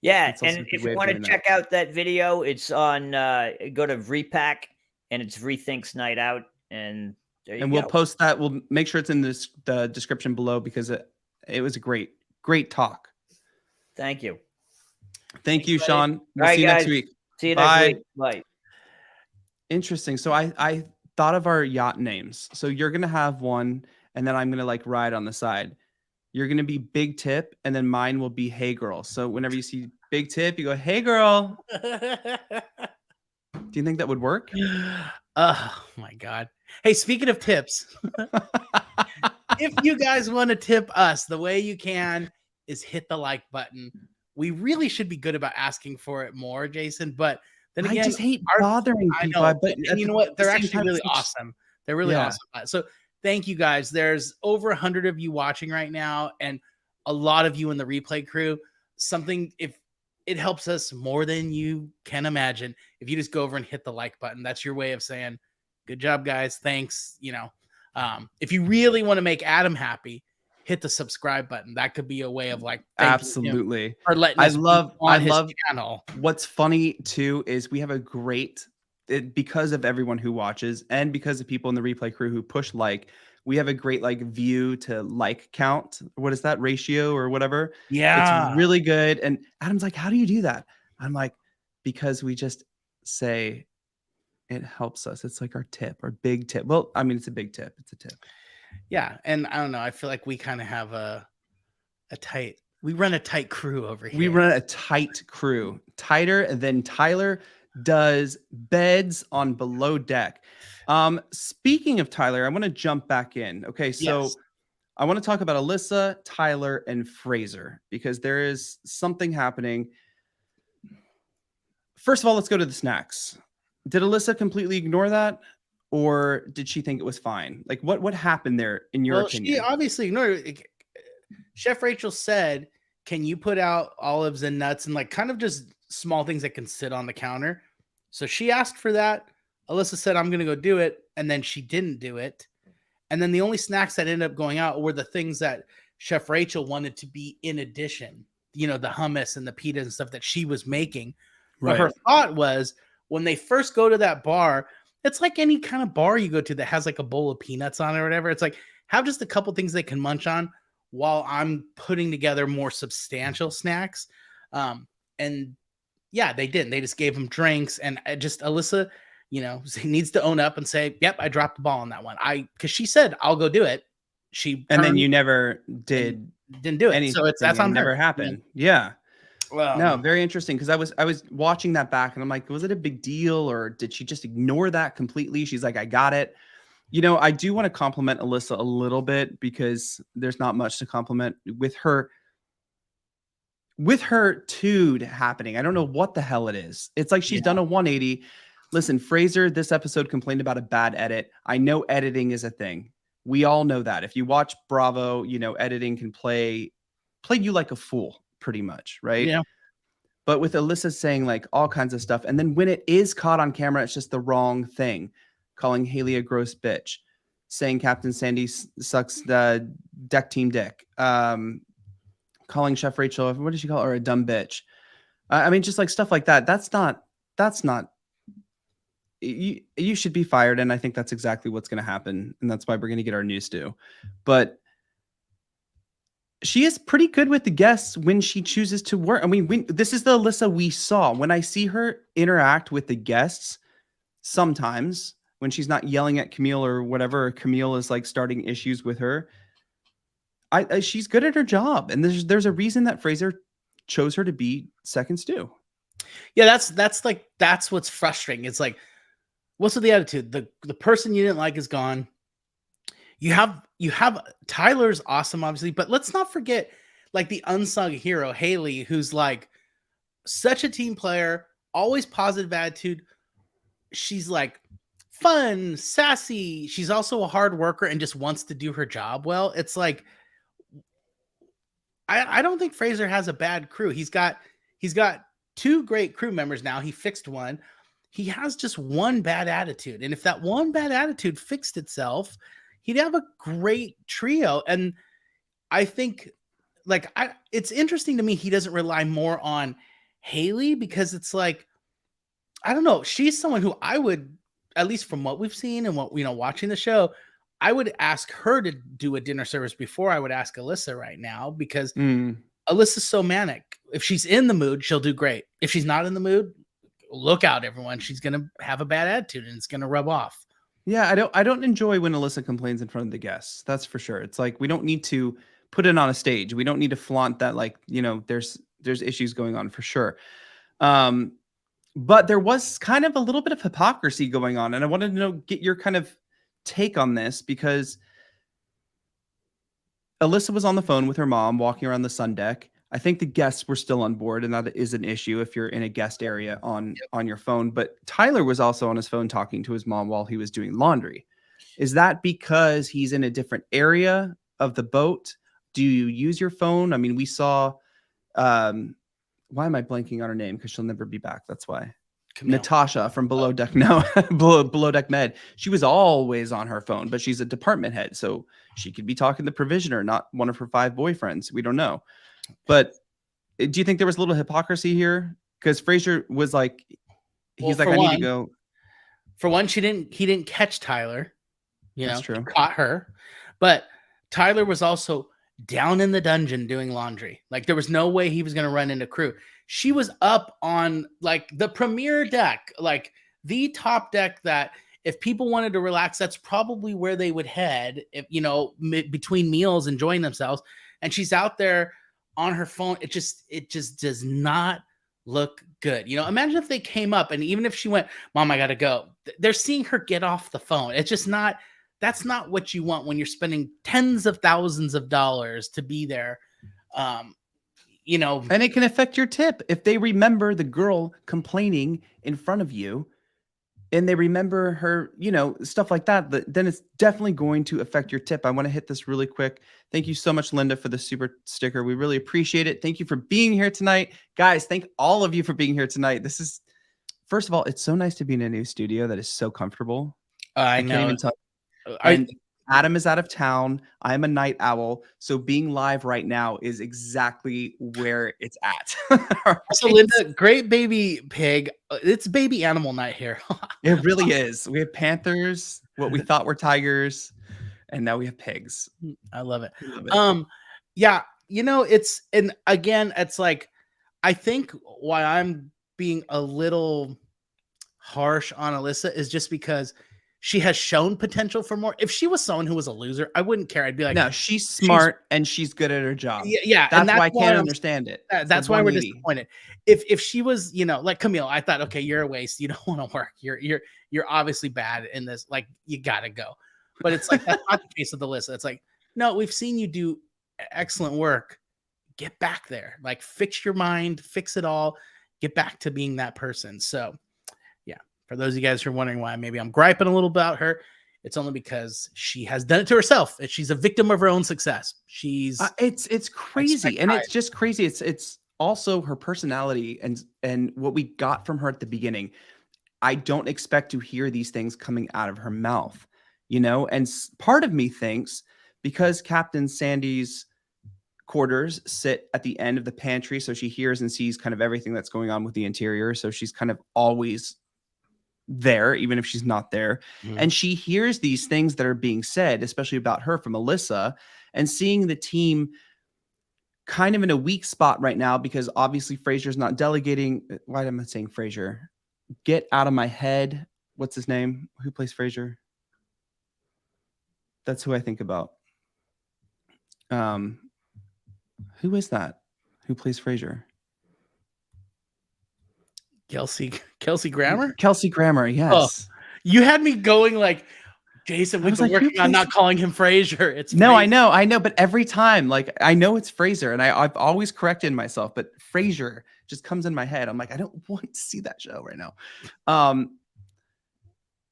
Yeah, That's also and a good if way you of want to doing that. check out that video, it's on go to VriPack, and it's VriThink's Night Out, and there you And go. we'll post that. We'll make sure it's in the description below, because it was a great talk. Thank you. Thank you, buddy. Sean. We'll All right, see you next guys. week. See you Bye. next week. Bye. Interesting. So I thought of our yacht names. So you're gonna have one, and then I'm gonna like ride on the side. You're gonna be Big Tip, and then mine will be Hey Girl. So whenever you see Big Tip, you go, Hey Girl. Do you think that would work? Oh my God. Hey, speaking of tips, if you guys want to tip us, the way you can is hit the like button. We really should be good about asking for it more, Jason. But then again, I just hate our- bothering I people. know, But and you know what? They're same actually time, really it's like- awesome. They're really Yeah. awesome. So thank you guys. There's over 100 of you watching right now, and a lot of you in the replay crew. If it helps us more than you can imagine, if you just go over and hit the like button, that's your way of saying, good job, guys. Thanks. If you really want to make Adam happy, hit the subscribe button. That could be a way of like, thanking him Absolutely. for letting I us be love on his love channel. What's funny too is we have a great because of everyone who watches and because of people in the replay crew who push like, we have a great like view to like count. What is that ratio or whatever? It's Yeah. really good. And Adam's like, how do you do that? I'm like, because we just say it helps us. It's like our tip, our big tip. Well, I mean, it's a big tip. It's a tip. Yeah. And I don't know. I feel like we kind of have we run a tight crew over here. We run a tight crew, tighter than Tyler does beds on Below Deck. Speaking of Tyler, I want to jump back in. Okay, so Yes. I want to talk about Alyssa, Tyler, and Fraser because there is something happening. First of all, let's go to the snacks. Did Alyssa completely ignore that, or did she think it was fine? Like, what happened there in your opinion? She obviously ignored it. Chef Rachel said, "Can you put out olives and nuts and like kind of just small things that can sit on the counter?" So she asked for that. Alyssa said, "I'm going to go do it." And then she didn't do it. And then the only snacks that ended up going out were the things that Chef Rachel wanted to be in addition, the hummus and the pita and stuff that she was making. But her thought was when they first go to that bar, it's like any kind of bar you go to that has like a bowl of peanuts on it or whatever. It's like have just a couple things they can munch on while I'm putting together more substantial snacks. And yeah, they didn't. They just gave them drinks. And Alyssa, needs to own up and say, yep, I dropped the ball on that one. Because she said, I'll go do it. And then you never didn't do it. So that's on her. Never happened. Yeah. Well, no, very interesting. Because I was watching that back and I'm like, was it a big deal or did she just ignore that completely? She's like, I got it. I do want to compliment Alyssa a little bit because there's not much to compliment with her tude happening. I don't know what the hell it is. It's like she's done a 180. Listen, Fraser, this episode complained about a bad edit. I know editing is a thing. We all know that. If you watch Bravo, editing can play you like a fool pretty much, right? Yeah. But with Alyssa saying like all kinds of stuff, and then when it is caught on camera, it's just the wrong thing. Calling Haley a gross bitch, saying Captain Sandy sucks the deck team dick, calling Chef Rachel, what did she call her, a dumb bitch? I mean, just like stuff like that. That's not. You should be fired, and I think that's exactly what's going to happen, and that's why we're going to get our news due. But she is pretty good with the guests when she chooses to work. I mean, this is the Alyssa we saw. When I see her interact with the guests, sometimes when she's not yelling at Camille or whatever, or Camille is like starting issues with her, she's good at her job. And there's a reason that Fraser chose her to be second stew. Yeah, that's what's frustrating. It's like, what's with the attitude? The person you didn't like is gone. You have Tyler's awesome, obviously, but let's not forget like the unsung hero, Haley, who's like such a team player, always positive attitude. She's like fun, sassy. She's also a hard worker and just wants to do her job well. It's like I don't think Fraser has a bad crew. He's got two great crew members now. He fixed one. He has just one bad attitude. And if that one bad attitude fixed itself, he'd have a great trio. And I think it's interesting to me he doesn't rely more on Haley because it's like, I don't know. She's someone who I would, at least from what we've seen and what, watching the show, I would ask her to do a dinner service before I would ask Alyssa right now because Alyssa's so manic. If she's in the mood, she'll do great. If she's not in the mood, look out, everyone. She's going to have a bad attitude and it's going to rub off. Yeah, I don't enjoy when Alyssa complains in front of the guests. That's for sure. It's like we don't need to put it on a stage. We don't need to flaunt that there's issues going on for sure. But there was kind of a little bit of hypocrisy going on, and I wanted to get your kind of take on this because Alyssa was on the phone with her mom walking around the sun deck. I think the guests were still on board, and that is an issue if you're in a guest area on your phone. But Tyler was also on his phone talking to his mom while he was doing laundry. Is that because he's in a different area of the boat? Do you use your phone? I mean, we saw, why am I blanking on her name? Because she'll never be back. That's why. Camille. Natasha from Below Deck. No, Below Deck Med. She was always on her phone, but she's a department head. So she could be talking to the provisioner, not one of her 5 boyfriends. We don't know. But do you think there was a little hypocrisy here? Because Fraser was like, I need to go. For one, he didn't catch Tyler. That's He true. caught her, but Tyler was also down in the dungeon doing laundry. Like there was no way he was going to run into crew. She was up on like the premier deck, like the top deck that if people wanted to relax, that's probably where they would head if, between meals, enjoying themselves. And she's out there on her phone. It just does not look good. Imagine if they came up and even if she went, Mom, I got to go. They're seeing her get off the phone. It's just not, that's not what you want when you're spending tens of thousands of dollars to be there. And it can affect your tip. If they remember the girl complaining in front of you and they remember her, stuff like that, then it's definitely going to affect your tip. I want to hit this really quick. Thank you so much, Linda, for the super sticker. We really appreciate it. Thank you for being here tonight. Guys, thank all of you for being here tonight. First of all, it's so nice to be in a new studio that is so comfortable. I know. Can't even tell. And Adam is out of town. I'm a night owl. So being live right now is exactly where it's at. Right? So Linda, great baby pig. It's baby animal night here. It really is. We have panthers, what we thought were tigers, and now we have pigs. I love it. Yeah, it's like, I think why I'm being a little harsh on Alyssa is just because she has shown potential for more. If she was someone who was a loser, I wouldn't care. I'd be like, no, she's smart and she's good at her job. Yeah. That's why I can't understand it. That's why we're disappointed. If she was, like Camille, I thought, okay, you're a waste. You don't want to work. You're obviously bad in this. Like, you gotta go. But it's like that's not the case with Alyssa. It's like, no, we've seen you do excellent work. Get back there. Like, fix your mind, fix it all, get back to being that person. So for those of you guys who are wondering why maybe I'm griping a little about her, it's only because she has done it to herself. She's a victim of her own success. She's it's crazy, and it's just crazy. It's also her personality and what we got from her at the beginning. I don't expect to hear these things coming out of her mouth, And part of me thinks because Captain Sandy's quarters sit at the end of the pantry, so she hears and sees kind of everything that's going on with the interior. So she's kind of always there, even if she's not there. And she hears these things that are being said, especially about her from Alyssa, and seeing the team kind of in a weak spot right now because obviously Fraser's not delegating. Why am I saying Fraser? Get out of my head. What's his name? Who plays Fraser? That's who I think about. Who is that? Who plays Fraser? Kelsey Grammer? Kelsey Grammer, yes. Oh, you had me going like, Jason, we've been working on not calling him Fraser. It's no, Fraser. I know, but every time, like, I know it's Fraser, and I've always corrected myself, but Fraser just comes in my head. I'm like, I don't want to see that show right now.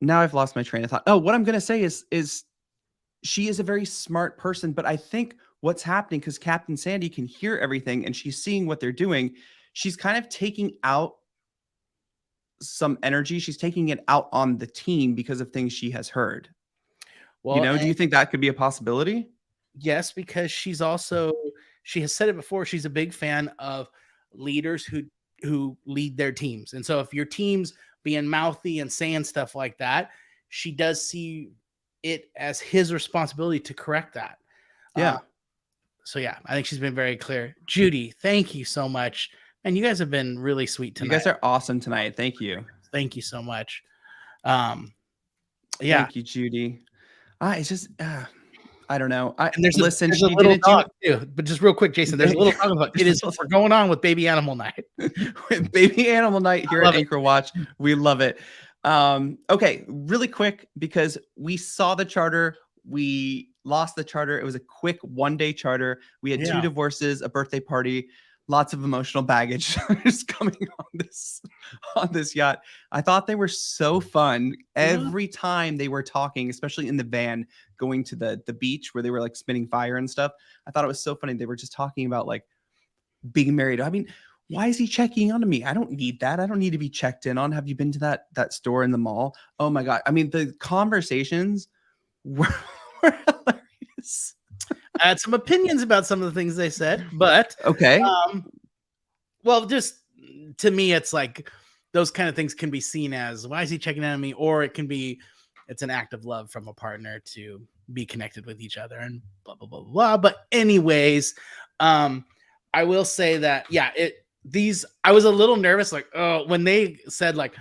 Now I've lost my train of thought. Oh, what I'm gonna say is she is a very smart person, but I think what's happening, because Captain Sandy can hear everything and she's seeing what they're doing, she's kind of taking out some energy. She's taking it out on the team because of things she has heard. Well, do you think that could be a possibility? Yes, because she has said it before. She's a big fan of leaders who lead their teams. And so if your team's being mouthy and saying stuff like that, she does see it as his responsibility to correct that. Yeah. I think she's been very clear. Judy, thank you so much. And you guys have been really sweet tonight. You guys are awesome tonight. Thank you. Thank you so much. Thank you, Judy. It's just, I don't know. There's a little dog too, but just real quick, Jason, there's a little dog about we're going on with Baby Animal Night. Baby Animal Night here at Anchor Watch. We love it. Okay, really quick, because we saw the charter. We lost the charter. It was a quick one-day charter. We had 2 divorces, a birthday party, lots of emotional baggage just coming on this yacht. I thought they were so fun every time they were talking, especially in the van going to the beach where they were like spinning fire and stuff. I thought it was so funny. They were just talking about like being married. I mean, why is he checking on me? I don't need that. I don't need to be checked in on. Have you been to that store in the mall? Oh my God. I mean, the conversations were hilarious. I had some opinions about some of the things they said, but okay. Well, just to me, it's like those kind of things can be seen as, why is he checking in on me? Or it can be, it's an act of love from a partner to be connected with each other and blah, blah, blah, blah. But anyways, I will say that, yeah, I was a little nervous, like, oh, when they said like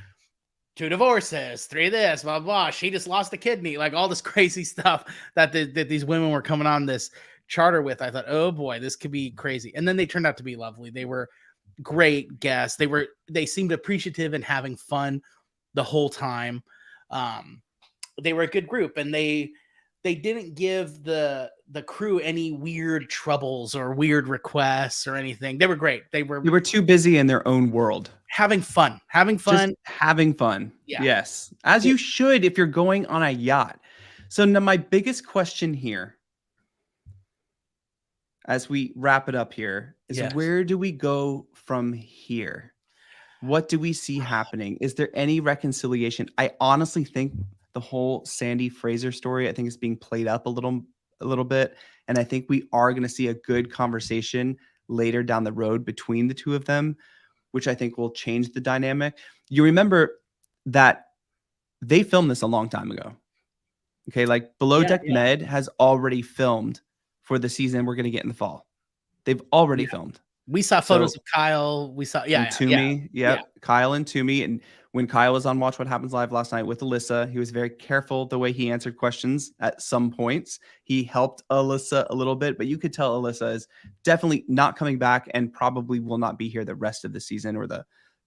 2 divorces, 3 this, blah, blah, she just lost a kidney, like all this crazy stuff that these women were coming on this charter with. I thought, oh boy, this could be crazy. And then they turned out to be lovely. They were great guests. They seemed appreciative and having fun the whole time. They were a good group, and they didn't give the crew any weird troubles or weird requests or anything. They were great. They were too busy in their own world. Having fun. Just having fun. Yeah. Yes. As you should if you're going on a yacht. So now my biggest question here, as we wrap it up here, is where do we go from here? What do we see happening? Is there any reconciliation? I honestly think the whole Sandy Fraser story, I think, is being played up a little bit. And I think we are going to see a good conversation later down the road between the two of them, which I think will change the dynamic. You remember that they filmed this a long time ago. Okay. Like Below Deck Med has already filmed for the season we're going to get in the fall. They've already filmed. We saw photos of Kyle. We saw, Toomey. Kyle and Toomey. And when Kyle was on Watch What Happens Live last night with Alyssa, he was very careful the way he answered questions at some points. He helped Alyssa a little bit, but you could tell Alyssa is definitely not coming back and probably will not be here the rest of the season, or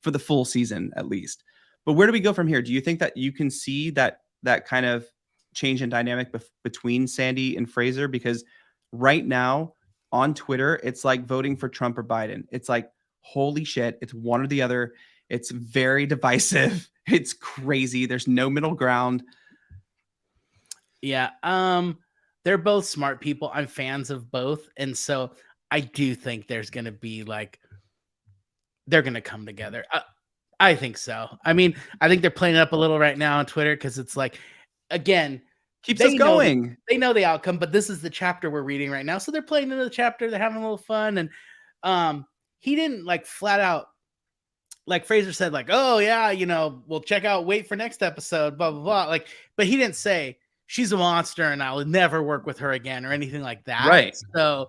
for the full season at least. But where do we go from here? Do you think that you can see that kind of change in dynamic between Sandy and Fraser? Because right now on Twitter, it's like voting for Trump or Biden. It's like, holy shit, it's one or the other. It's very divisive. It's crazy. There's no middle ground. Yeah. They're both smart people. I'm fans of both. And so I do think there's going to be they're going to come together. I think so. I mean, I think they're playing it up a little right now on Twitter because it's like, again, keeps us going. They know the outcome, but this is the chapter we're reading right now. So they're playing into the chapter. They're having a little fun. And he didn't flat out, like Fraser said, oh yeah, we'll wait for next episode, blah, blah, blah. But he didn't say she's a monster and I'll never work with her again or anything like that. Right. So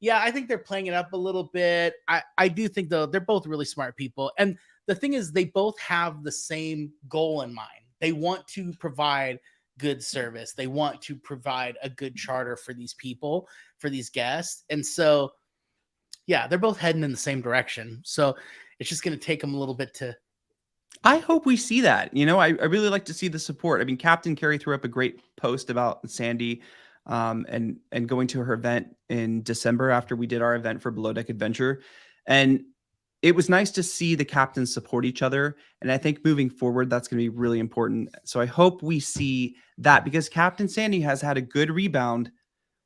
yeah, I think they're playing it up a little bit. I do think though, they're both really smart people. And the thing is, they both have the same goal in mind. They want to provide good service. They want to provide a good charter for these people, for these guests. And so, yeah, they're both heading in the same direction. So it's just going to take them a little bit to. I hope we see that. I really like to see the support. I mean, Captain Carrie threw up a great post about Sandy and going to her event in December after we did our event for Below Deck Adventure. And it was nice to see the captains support each other. And I think moving forward, that's going to be really important. So I hope we see that, because Captain Sandy has had a good rebound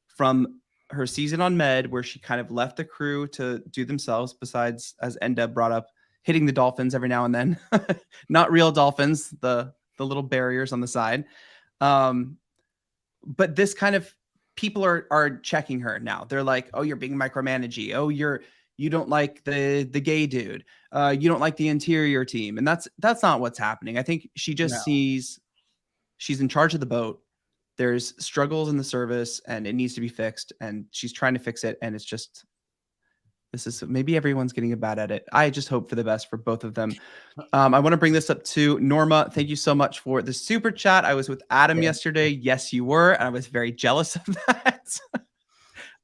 from her season on Med, where she kind of left the crew to do themselves, besides, as Enda brought up, hitting the dolphins every now and then. Not real dolphins, the little barriers on the side. But this kind of people are checking her now. They're like, oh, you're being micromanagey. Oh, you don't like the gay dude. You don't like the interior team. And that's not what's happening. I think she just sees she's in charge of the boat. There's struggles in the service and it needs to be fixed. And she's trying to fix it. And it's just, maybe everyone's getting bad at it. I just hope for the best for both of them. I want to bring this up to Norma. Thank you so much for the super chat. I was with Adam yesterday. Yes, you were. And I was very jealous of that.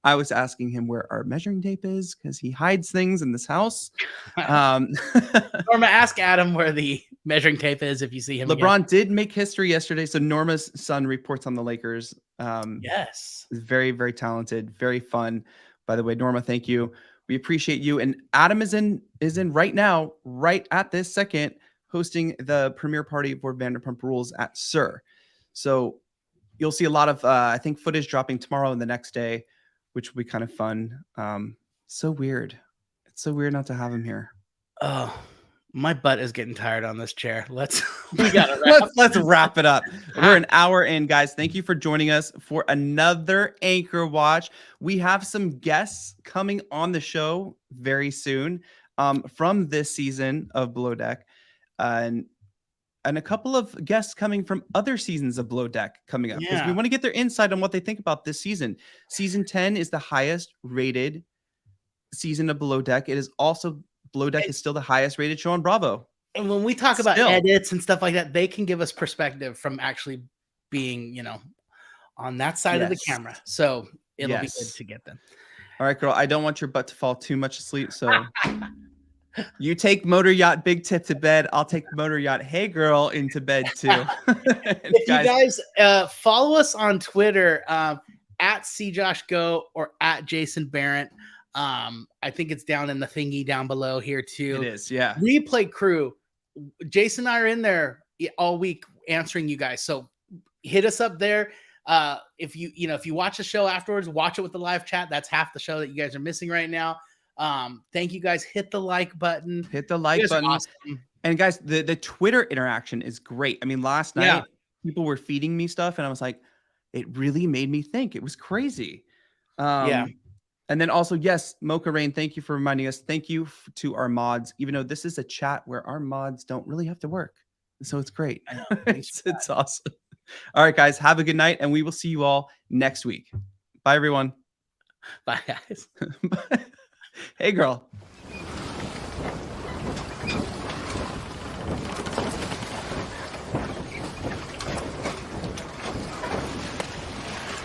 I was asking him where our measuring tape is because he hides things in this house. Norma, ask Adam where the measuring tape is if you see him. LeBron did make history yesterday. So Norma's son reports on the Lakers. Yes. Very, very talented. Very fun. By the way, Norma, thank you. We appreciate you. And Adam is in right now, right at this second, hosting the premiere party for Vanderpump Rules at SUR. So you'll see a lot of, I think, footage dropping tomorrow and the next day, which will be kind of fun. So weird. It's so weird not to have him here. Oh, my butt is getting tired on this chair. Let's wrap it up. We're an hour in, guys. Thank you for joining us for another Anchor Watch. We have some guests coming on the show very soon from this season of Below Deck. and a couple of guests coming from other seasons of Below Deck coming up, because we Yeah. want to get their insight on what they think about this season. Season 10 is the highest rated season of Below Deck. It is also, Below Deck is still the highest rated show on Bravo. And when we talk about Still. edits and stuff like that, they can give us perspective from actually being, you know, on that side of the Yes. camera. So it'll be good Yes. to get them. All right, girl, I don't want your butt to fall too much asleep, so you take Motor Yacht Big Tip to bed. I'll take Motor Yacht Hey Girl into bed too. If you guys follow us on Twitter, at SeeJoshGo or at Jason Barrett. I think it's down in the thingy down below here too. It is, yeah. Replay crew. Jason and I are in there all week answering you guys. So hit us up there. If you watch the show afterwards, watch it with the live chat. That's half the show that you guys are missing right now. Thank you guys. Hit the like button. Hit the like button. Awesome. And guys, the Twitter interaction is great. I mean, last night people were feeding me stuff and I was like, it really made me think. It was crazy. And then also, yes, Mocha Rain, thank you for reminding us. Thank you to our mods, even though this is a chat where our mods don't really have to work. So it's great. I know. It's awesome. All right, guys, have a good night, and we will see you all next week. Bye, everyone. Bye, guys. Hey, girl.